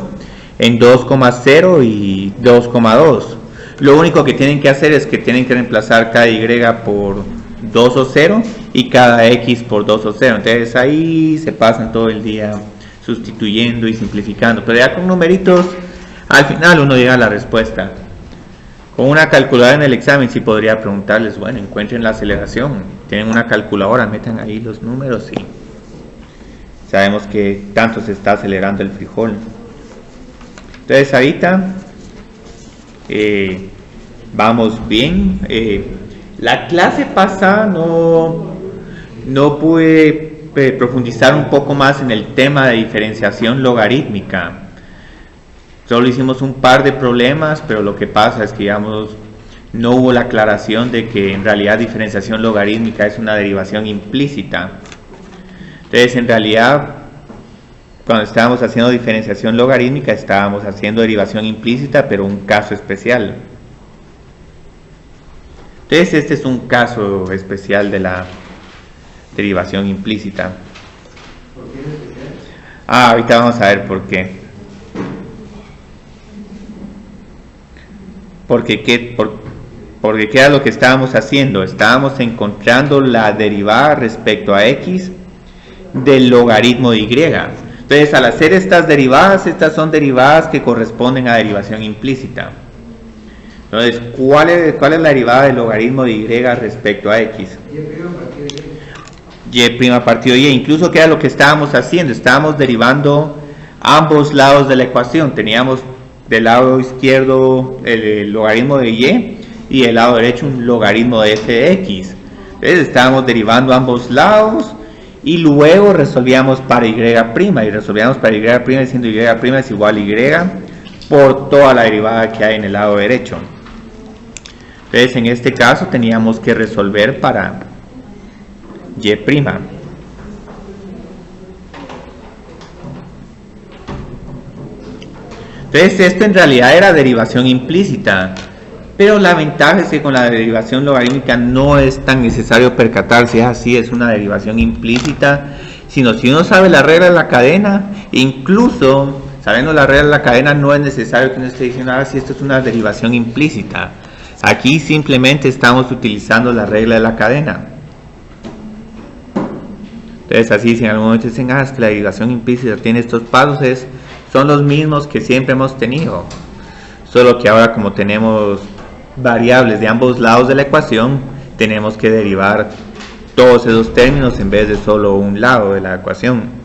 en 2,0 y 2,2. Lo único que tienen que hacer es que tienen que reemplazar cada y por 2 o 0 y cada x por 2 o 0. Entonces ahí se pasan todo el día sustituyendo y simplificando. Pero ya con numeritos al final uno llega a la respuesta. Con una calculadora en el examen sí podría preguntarles, bueno, encuentren la aceleración, tienen una calculadora, metan ahí los números y sabemos que tanto se está acelerando el frijol. Entonces ahorita vamos bien. La clase pasada no pude profundizar un poco más en el tema de diferenciación logarítmica. Solo hicimos un par de problemas, pero lo que pasa es que, digamos, no hubo la aclaración de que en realidad diferenciación logarítmica es una derivación implícita. Entonces, en realidad, cuando estábamos haciendo diferenciación logarítmica, estábamos haciendo derivación implícita, pero un caso especial. Entonces, este es un caso especial de la derivación implícita. ¿Por qué es especial? Ahorita vamos a ver por qué. Porque ¿qué era lo que estábamos haciendo? Estábamos encontrando la derivada respecto a x del logaritmo de y. Entonces, al hacer estas derivadas, estas son derivadas que corresponden a derivación implícita. Entonces, ¿cuál es la derivada del logaritmo de y respecto a x? Y' partido y. Incluso, ¿qué era lo que estábamos haciendo? Estábamos derivando ambos lados de la ecuación. Teníamos del lado izquierdo el logaritmo de y del lado derecho un logaritmo de f de x. Entonces estábamos derivando ambos lados y luego resolvíamos para y', y resolvíamos para y' diciendo y' es igual a y por toda la derivada que hay en el lado derecho. Entonces en este caso teníamos que resolver para y'. Entonces esto en realidad era derivación implícita, pero la ventaja es que con la derivación logarítmica no es tan necesario percatarse, así es una derivación implícita, sino si uno sabe la regla de la cadena, incluso sabiendo la regla de la cadena no es necesario que uno esté diciendo, si esto es una derivación implícita. Aquí simplemente estamos utilizando la regla de la cadena. Entonces así si en algún momento dicen, es que la derivación implícita tiene estos pasos, son los mismos que siempre hemos tenido, solo que ahora como tenemos variables de ambos lados de la ecuación, tenemos que derivar todos esos términos en vez de solo un lado de la ecuación.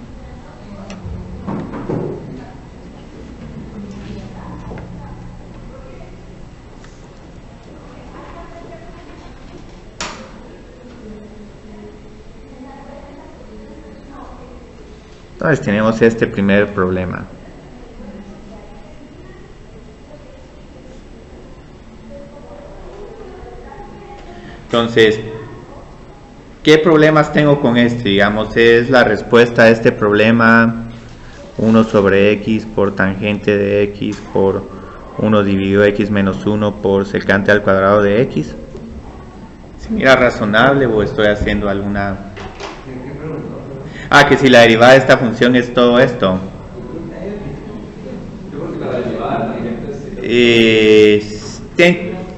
Entonces tenemos este primer problema. Entonces, ¿qué problemas tengo con este? Digamos, es la respuesta a este problema 1 sobre x por tangente de x por 1 dividido x menos 1 por secante al cuadrado de x. ¿Se mira razonable o estoy haciendo alguna...? Que si la derivada de esta función es todo esto.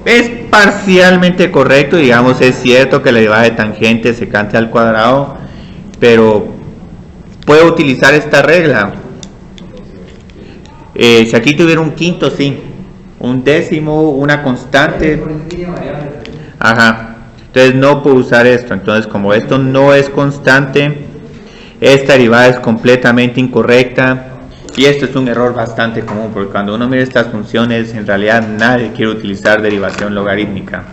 Es parcialmente correcto, digamos, es cierto que la derivada de tangente es secante al cuadrado, pero puedo utilizar esta regla. Si aquí tuviera un quinto, sí, un décimo, una constante, entonces no puedo usar esto. Entonces, como esto no es constante, esta derivada es completamente incorrecta. Y esto es un error bastante común, porque cuando uno mira estas funciones, en realidad nadie quiere utilizar derivación logarítmica.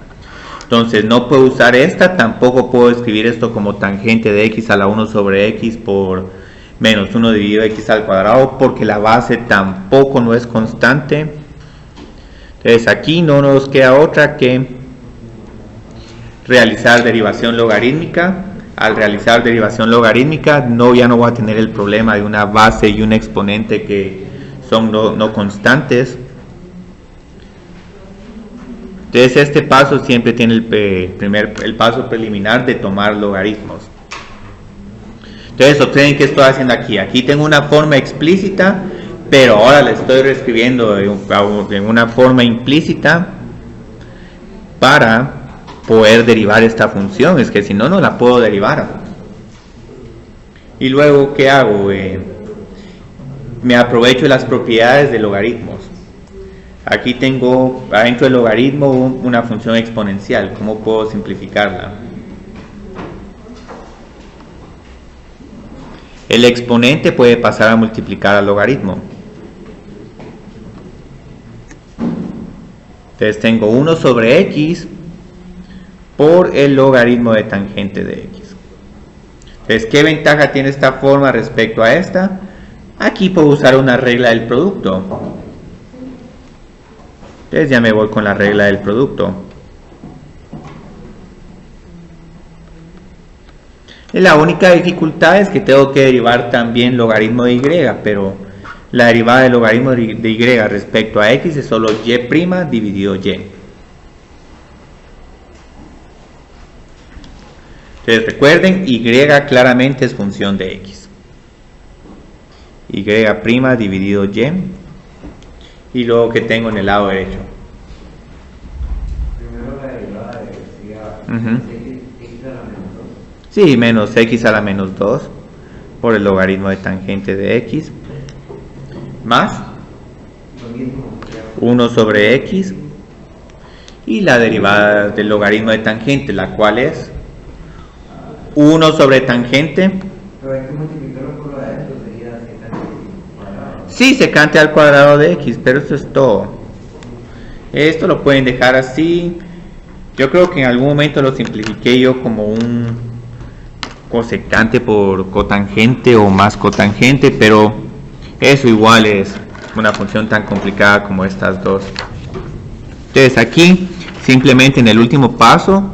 Entonces no puedo usar esta, tampoco puedo escribir esto como tangente de x a la 1 sobre x por menos 1 dividido x al cuadrado, porque la base tampoco no es constante. Entonces aquí no nos queda otra que realizar derivación logarítmica. Al realizar derivación logarítmica ya no voy a tener el problema de una base y un exponente que son no constantes. Entonces este paso siempre tiene el paso preliminar de tomar logaritmos. Entonces observen qué estoy haciendo aquí. Aquí tengo una forma explícita, pero ahora la estoy reescribiendo en una forma implícita para poder derivar esta función. Es que si no, no la puedo derivar. Y luego, ¿qué hago? Me aprovecho de las propiedades de logaritmos. Aquí tengo adentro del logaritmo una función exponencial. ¿Cómo puedo simplificarla? El exponente puede pasar a multiplicar al logaritmo. Entonces tengo 1 sobre x por el logaritmo de tangente de x. Entonces, ¿qué ventaja tiene esta forma respecto a esta? Aquí puedo usar una regla del producto. Entonces ya me voy con la regla del producto. La única dificultad es que tengo que derivar también logaritmo de y, pero la derivada del logaritmo de y respecto a x es solo y' dividido y. Entonces recuerden, y claramente es función de x. Y' dividido y. Y luego, que tengo en el lado derecho. Primero la derivada de x a la menos 2. Sí, menos x a la menos 2 por el logaritmo de tangente de x. Más Lo mismo. 1 sobre x. Y la derivada del logaritmo de tangente, la cual es 1 sobre tangente. Pero hay que multiplicarlo por lo de adentro, sería secante al cuadrado. Sí, secante al cuadrado de x, pero eso es todo. Esto lo pueden dejar así. Yo creo que en algún momento lo simplifiqué yo como un cosecante por cotangente o más cotangente, pero eso igual es una función tan complicada como estas dos. Entonces aquí, simplemente en el último paso,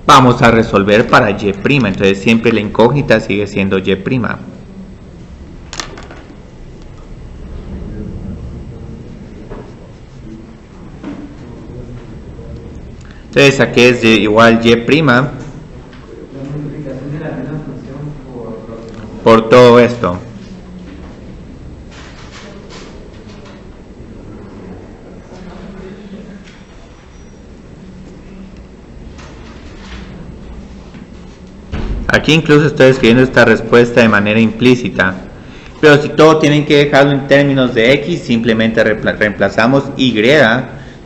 vamos a resolver para y'. Entonces siempre la incógnita sigue siendo y'. Entonces aquí es igual y'. La multiplicación de la misma función Por todo esto. Aquí incluso estoy escribiendo esta respuesta de manera implícita. Pero si todo tienen que dejarlo en términos de x, simplemente reemplazamos y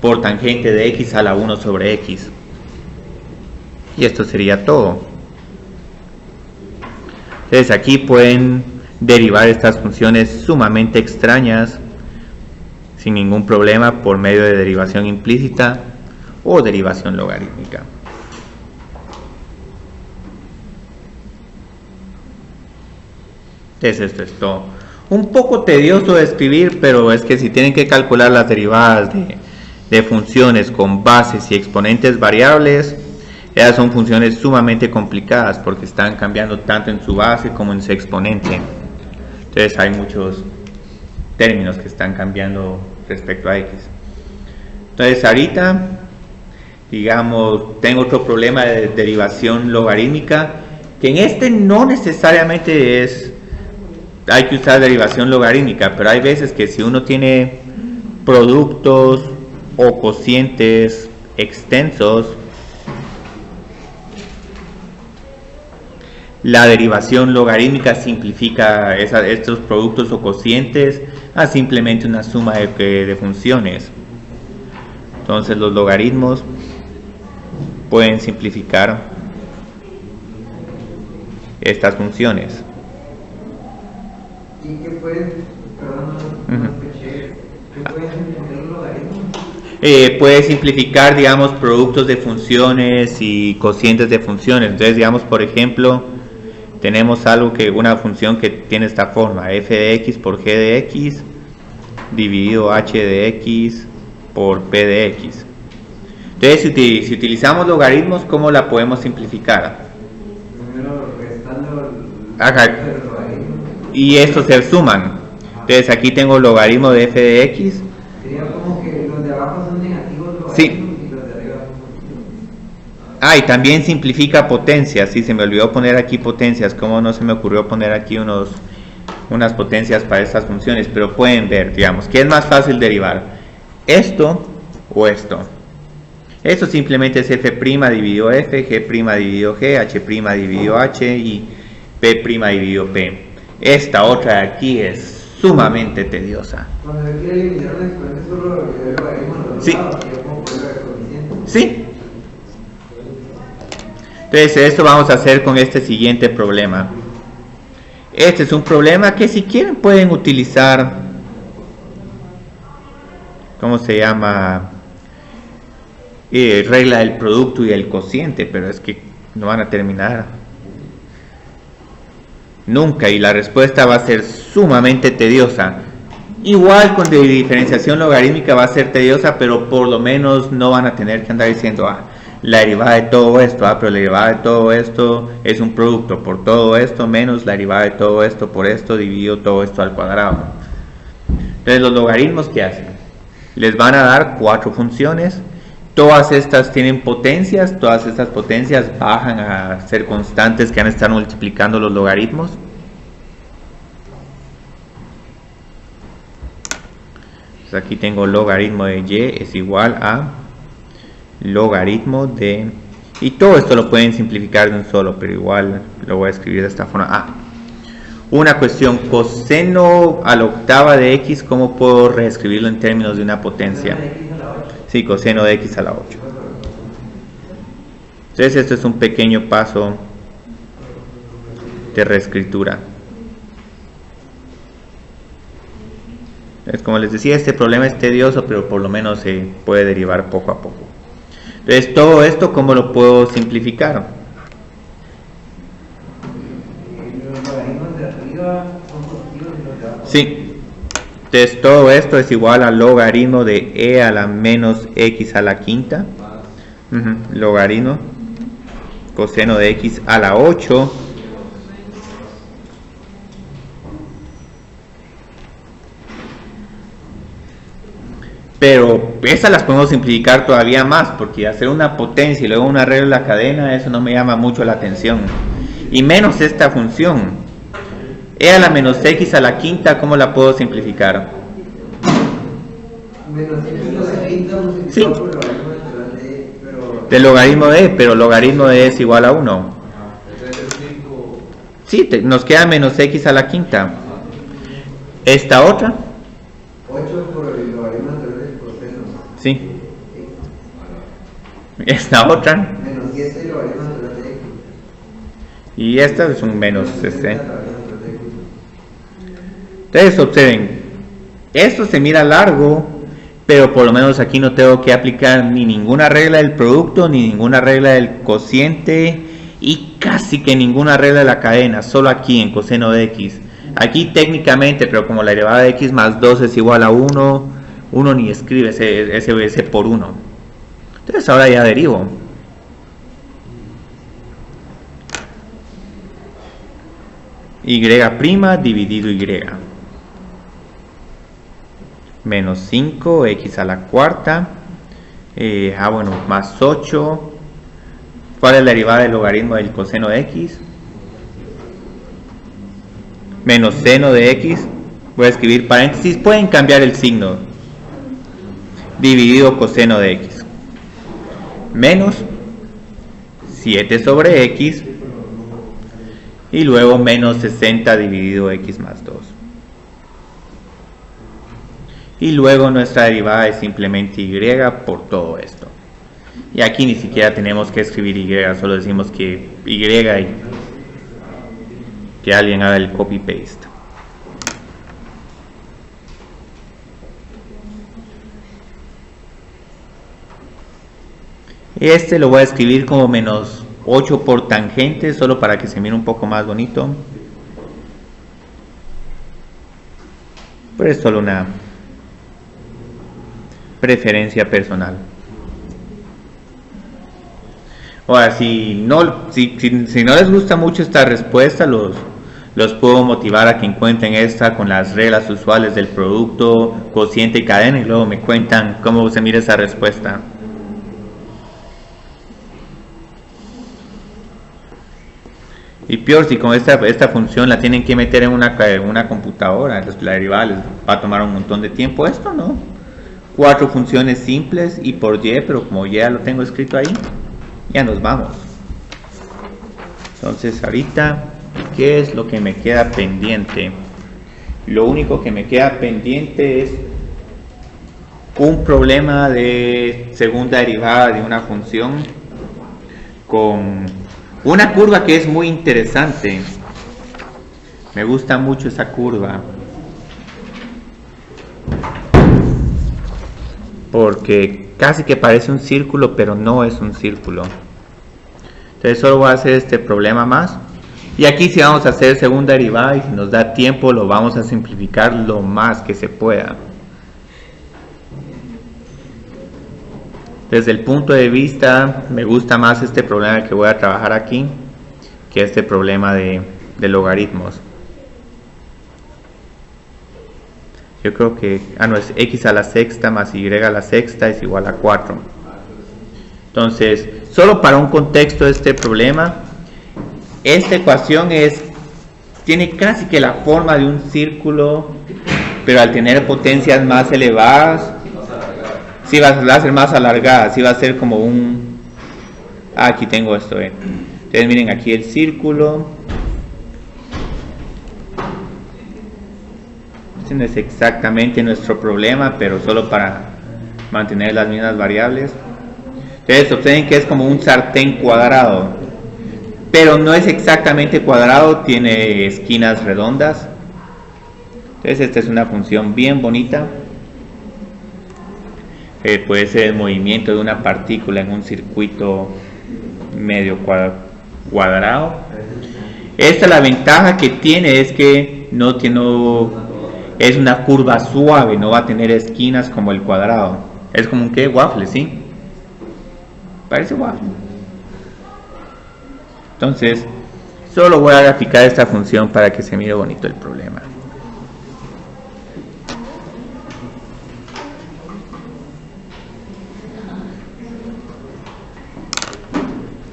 por tangente de x a la 1 sobre x. Y esto sería todo. Entonces aquí pueden derivar estas funciones sumamente extrañas sin ningún problema por medio de derivación implícita o derivación logarítmica. Entonces esto es todo. Un poco tedioso de escribir, pero es que si tienen que calcular las derivadas de funciones con bases y exponentes variables, esas son funciones sumamente complicadas porque están cambiando tanto en su base como en su exponente. Entonces hay muchos términos que están cambiando respecto a x. Entonces ahorita, digamos, tengo otro problema de derivación logarítmica, que en este no necesariamente hay que usar derivación logarítmica, pero hay veces que si uno tiene productos o cocientes extensos, la derivación logarítmica simplifica estos productos o cocientes a simplemente una suma de funciones. Entonces los logaritmos pueden simplificar estas funciones. ¿Y qué pueden, perdón, no escuché, qué pueden simplificar los logaritmos? Puede simplificar, digamos, productos de funciones y cocientes de funciones. Entonces, digamos, por ejemplo, tenemos una función que tiene esta forma: f de x por g de x dividido h de x por p de x. Entonces, si utilizamos logaritmos, ¿cómo la podemos simplificar? Primero restando Ajá. el logaritmo. Y estos se suman. Entonces, aquí tengo logaritmo de f de x. Sería como que los de abajo son negativos logaritmos Sí. y los de arriba son positivos. Y también simplifica potencias. Sí, se me olvidó poner aquí potencias. ¿Cómo no se me ocurrió poner aquí unas potencias para estas funciones? Pero pueden ver, digamos, ¿qué es más fácil derivar? ¿Esto o esto? Esto simplemente es f' dividido f, g' dividido g, h' dividido h y p' dividido p. Esta otra de aquí es sumamente tediosa. Cuando yo quiero eliminar un exponente solo le doy logaritmo a los dos Sí. lados y yo puedo ponerlo de coeficiente. ¿Sí? Entonces, esto vamos a hacer con este siguiente problema. Este es un problema que si quieren pueden utilizar, ¿cómo se llama? Regla del producto y el cociente, pero es que no van a terminar nunca y la respuesta va a ser sumamente tediosa. Igual con diferenciación logarítmica va a ser tediosa, pero por lo menos no van a tener que andar diciendo la derivada de todo esto, pero la derivada de todo esto es un producto por todo esto menos la derivada de todo esto por esto dividido todo esto al cuadrado. Entonces, los logaritmos, ¿qué hacen? Les van a dar 4 funciones. Todas estas tienen potencias, todas estas potencias bajan a ser constantes que van a estar multiplicando los logaritmos. Entonces aquí tengo logaritmo de y es igual a logaritmo de... Y todo esto lo pueden simplificar de un solo, pero igual lo voy a escribir de esta forma. Una cuestión, coseno a la octava de x, ¿cómo puedo reescribirlo en términos de una potencia? Sí, coseno de x a la 8. Entonces esto es un pequeño paso de reescritura. Es como les decía, este problema es tedioso, pero por lo menos se puede derivar poco a poco. Entonces todo esto, ¿cómo lo puedo simplificar? Los logaritmos de arriba son positivos y los de abajo. Sí. Entonces todo esto es igual al logaritmo de e a la menos x a la quinta. Logaritmo coseno de x a la 8 pero esas las podemos simplificar todavía más, porque hacer una potencia y luego un arreglo de la cadena, eso no me llama mucho la atención, y menos esta función e a la menos x a la quinta. ¿Cómo la puedo simplificar? Menos x a la quinta multiplicado Sí. por logaritmo natural de e, pero... Del logaritmo de e, pero logaritmo de e es igual a 1. Sí, nos queda menos x a la quinta. Esta otra, 8 por el logaritmo natural del coseno. sí. Esta otra, Menos 7 logaritmo natural de x. y esta es un menos 60 60. logaritmo natural de x. Entonces observen, esto se mira largo, pero por lo menos aquí no tengo que aplicar ni ninguna regla del producto, ni ninguna regla del cociente, y casi que ninguna regla de la cadena, solo aquí en coseno de x. Aquí técnicamente, pero como la derivada de x más 2 es igual a 1, uno ni escribe ese por 1. Entonces ahora ya derivo. Y' dividido y. Menos 5, x a la cuarta. Bueno, más 8. ¿Cuál es la derivada del logaritmo del coseno de x? Menos seno de x. Voy a escribir paréntesis. Pueden cambiar el signo. Dividido coseno de x. Menos 7 sobre x. Y luego menos 60 dividido x más 2. Y luego nuestra derivada es simplemente y por todo esto. Y aquí ni siquiera tenemos que escribir y, solo decimos que y que alguien haga el copy paste. Este lo voy a escribir como menos 8 por tangente, solo para que se mire un poco más bonito. Pero es solo una preferencia personal. Ahora, si no les gusta mucho esta respuesta, los puedo motivar a que encuentren esta con las reglas usuales del producto, cociente y cadena, y luego me cuentan cómo se mira esa respuesta. Y peor, si con esta función la tienen que meter en una computadora, la derivada les va a tomar un montón de tiempo. Esto no. 4 funciones simples y por y, pero como ya lo tengo escrito ahí, ya nos vamos. Entonces ahorita, ¿qué es lo que me queda pendiente? Lo único que me queda pendiente es un problema de segunda derivada de una función con una curva que es muy interesante. Me gusta mucho esa curva, porque casi que parece un círculo, pero no es un círculo. Entonces solo voy a hacer este problema más. Y aquí sí vamos a hacer segunda derivada, y si nos da tiempo lo vamos a simplificar lo más que se pueda. Desde el punto de vista, me gusta más este problema que voy a trabajar aquí que este problema de logaritmos. Yo creo que, no, es x a la sexta más y a la sexta es igual a 4. Entonces, solo para un contexto de este problema, esta ecuación tiene casi que la forma de un círculo, pero al tener potencias más elevadas, sí va a ser más alargada, sí va a ser como un... aquí tengo esto, Entonces miren aquí el círculo. Este no es exactamente nuestro problema, pero solo para mantener las mismas variables. Entonces observen que es como un sartén cuadrado, pero no es exactamente cuadrado, tiene esquinas redondas. Entonces esta es una función bien bonita. Puede ser el movimiento de una partícula en un circuito medio cuadrado. Esta, la ventaja que tiene es que es una curva suave, no va a tener esquinas como el cuadrado. Es como un waffle, ¿sí? Parece waffle. Entonces solo voy a graficar esta función para que se mire bonito el problema.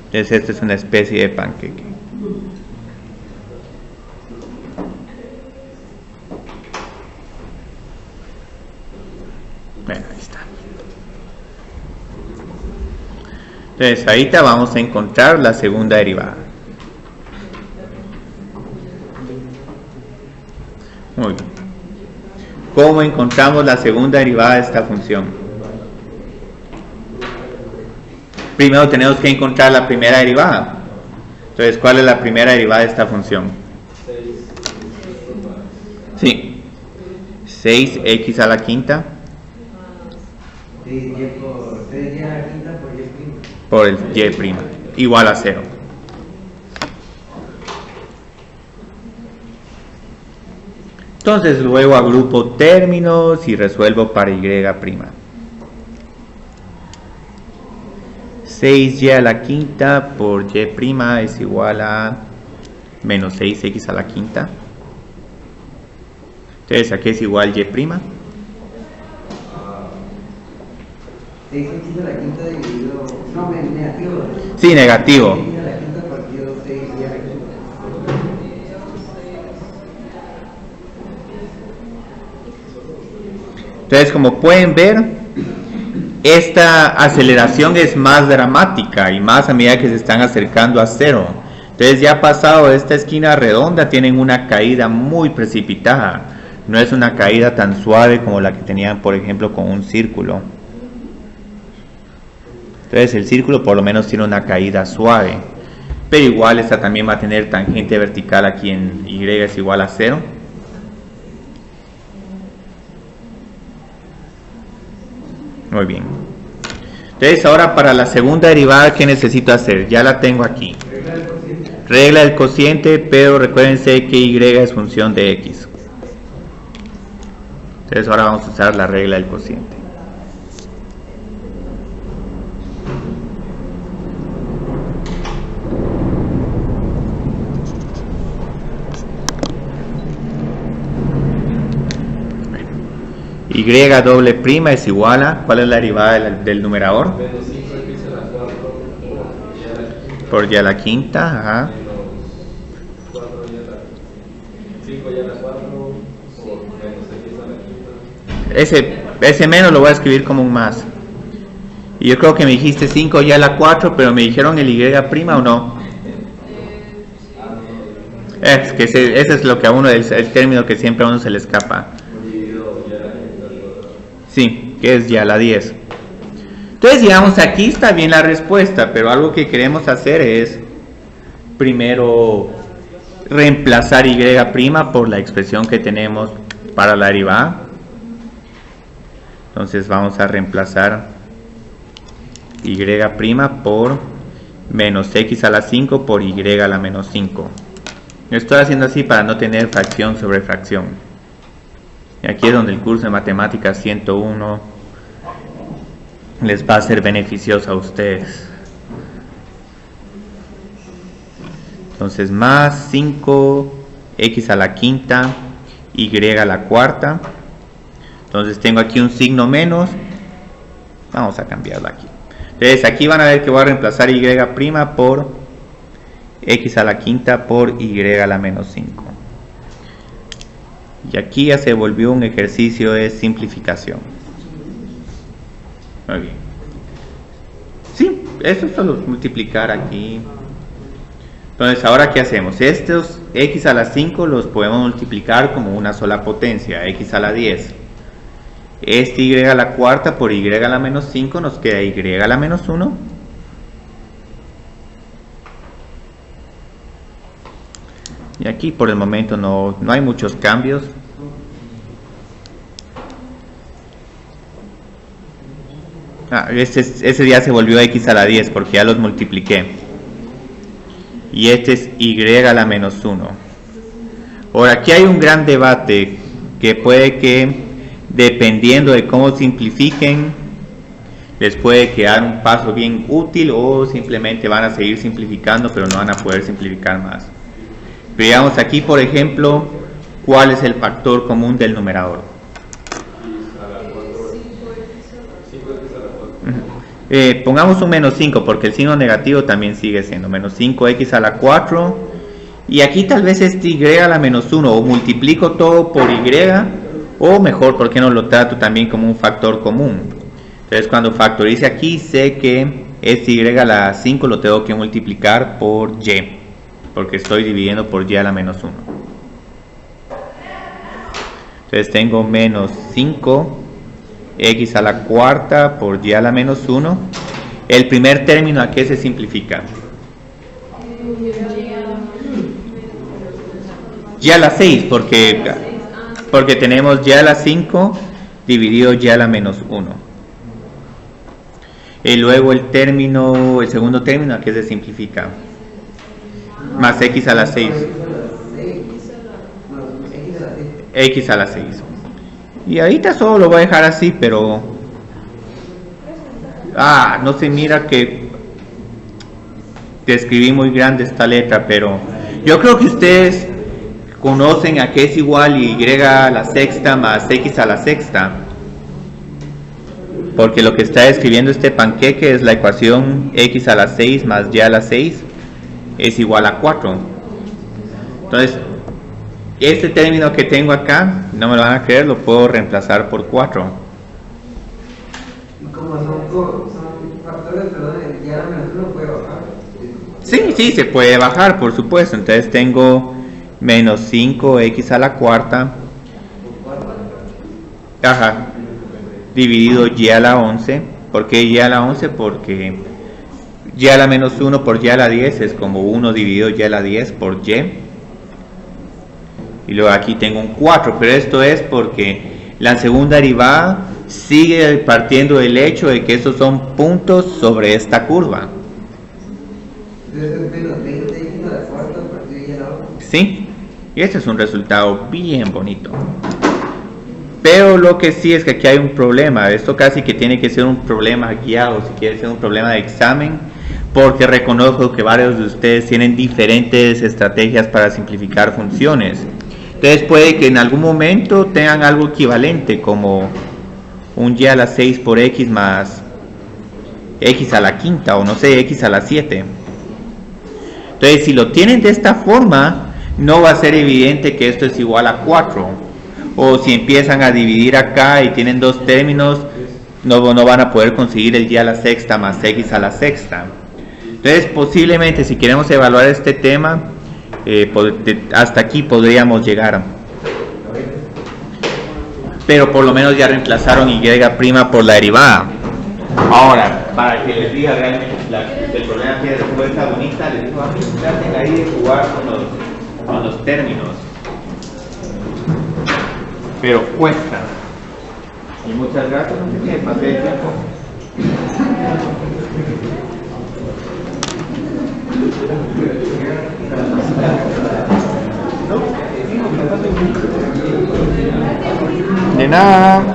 Entonces esto es una especie de panqueque. Bueno, ahí está. Entonces ahorita vamos a encontrar la segunda derivada. Muy bien. ¿Cómo encontramos la segunda derivada de esta función? Primero tenemos que encontrar la primera derivada. Entonces, ¿cuál es la primera derivada de esta función? 6. Sí. 6x a la quinta. 6y a la quinta por el y' igual a 0. Entonces luego agrupo términos y resuelvo para y'. 6y a la quinta por y' es igual a menos 6x a la quinta. Entonces aquí es igual y'. 6x a la quinta dividido... no, negativo. Sí, negativo. 6 a la quinta partido 6y a la quinta. Entonces, como pueden ver, esta aceleración es más dramática y más a medida que se están acercando a 0. Entonces ya pasado de esta esquina redonda tienen una caída muy precipitada. No es una caída tan suave como la que tenían, por ejemplo, con un círculo. Entonces el círculo por lo menos tiene una caída suave, pero igual esta también va a tener tangente vertical aquí en y es igual a 0. Muy bien. Entonces ahora para la segunda derivada, ¿qué necesito hacer? Ya la tengo aquí. Regla del cociente. Regla del cociente, pero recuérdense que y es función de x. Entonces ahora vamos a usar la regla del cociente. Y doble prima es igual a, ¿cuál es la derivada del numerador? Menos 5x a la 4 Por y a la quinta, ajá. menos 4 y a la 5 y a la 4 por menos x a la quinta. Ese menos lo voy a escribir como un más. Y yo creo que me dijiste 5 y a la 4, pero me dijeron el y prima o no. Es que ese es lo que a uno, el término que siempre a uno se le escapa. Sí, que es ya la 10. Entonces, digamos, aquí está bien la respuesta, pero algo que queremos hacer es primero reemplazar y' por la expresión que tenemos para la derivada. Entonces vamos a reemplazar y' por menos x a la 5 por y a la menos 5. Lo estoy haciendo así para no tener fracción sobre fracción. Y aquí es donde el curso de Matemáticas 101 les va a ser beneficioso a ustedes. Entonces, más 5x a la quinta, y a la cuarta. Entonces tengo aquí un signo menos. Vamos a cambiarlo aquí. Entonces aquí van a ver que voy a reemplazar y' por x a la quinta por y a la menos 5. Y aquí ya se volvió un ejercicio de simplificación. Okay. Sí, eso es solo multiplicar aquí. Entonces, ¿ahora qué hacemos? Estos x a la 5 los podemos multiplicar como una sola potencia, x a la 10. Este y a la cuarta por y a la menos 5 nos queda y a la menos 1. Y aquí por el momento no hay muchos cambios. Ese ya se volvió x a la 10 porque ya los multipliqué. Y este es y a la menos 1. Ahora aquí hay un gran debate que puede que, dependiendo de cómo simplifiquen, les puede quedar un paso bien útil o simplemente van a seguir simplificando pero no van a poder simplificar más. Veamos aquí, por ejemplo, cuál es el factor común del numerador. Pongamos un menos 5 porque el signo negativo también sigue siendo menos 5x a la 4. Y aquí tal vez este y a la menos 1, o multiplico todo por y, o mejor, ¿por qué no lo trato también como un factor común? Entonces cuando factorice aquí sé que este y a la 5 lo tengo que multiplicar por y, porque estoy dividiendo por y a la menos 1. Entonces tengo menos 5x a la cuarta por y a la menos 1. El primer término, ¿a qué se simplifica? Y a la 6, porque tenemos y a la 5 dividido y a la menos 1. Y luego el segundo término, ¿a qué se simplifica? Más x a la 6. X a la 6. Y ahorita solo lo voy a dejar así, pero no se mira que escribí muy grande esta letra, pero yo creo que ustedes conocen a qué es igual y a la sexta más x a la sexta, porque lo que está escribiendo este panqueque es la ecuación x a la 6 más y a la 6 es igual a 4. Entonces este término que tengo acá, no me lo van a creer, lo puedo reemplazar por 4. Y como son factores, perdón, ya la menos 1 puede bajar. Sí, se puede bajar, por supuesto. Entonces tengo menos 5x a la cuarta, dividido y a la 11. ¿Por qué y a la 11? Porque y a la menos 1 por y a la 10 es como 1 dividido y a la 10 por y. Y luego aquí tengo un 4, pero esto es porque la segunda derivada sigue partiendo del hecho de que estos son puntos sobre esta curva. Entonces es menos 20 a la cuarta a partir de la otra. ¿Sí? Y este es un resultado bien bonito. Pero lo que sí es que aquí hay un problema. Esto casi que tiene que ser un problema guiado, si quiere ser un problema de examen, porque reconozco que varios de ustedes tienen diferentes estrategias para simplificar funciones. Entonces puede que en algún momento tengan algo equivalente, como un y a la 6 por x más x a la quinta, o no sé, x a la 7. Entonces, si lo tienen de esta forma, no va a ser evidente que esto es igual a 4. O si empiezan a dividir acá y tienen dos términos, no van a poder conseguir el y a la sexta más x a la sexta. Entonces, posiblemente, si queremos evaluar este tema, hasta aquí podríamos llegar. Pero por lo menos ya reemplazaron y' por la derivada. Ahora, para que les diga realmente el problema tiene respuesta bonita, les digo, a mí traten ahí de jugar con los términos. Pero cuesta. Y muchas gracias, no sé qué, pasé el tiempo. De nada.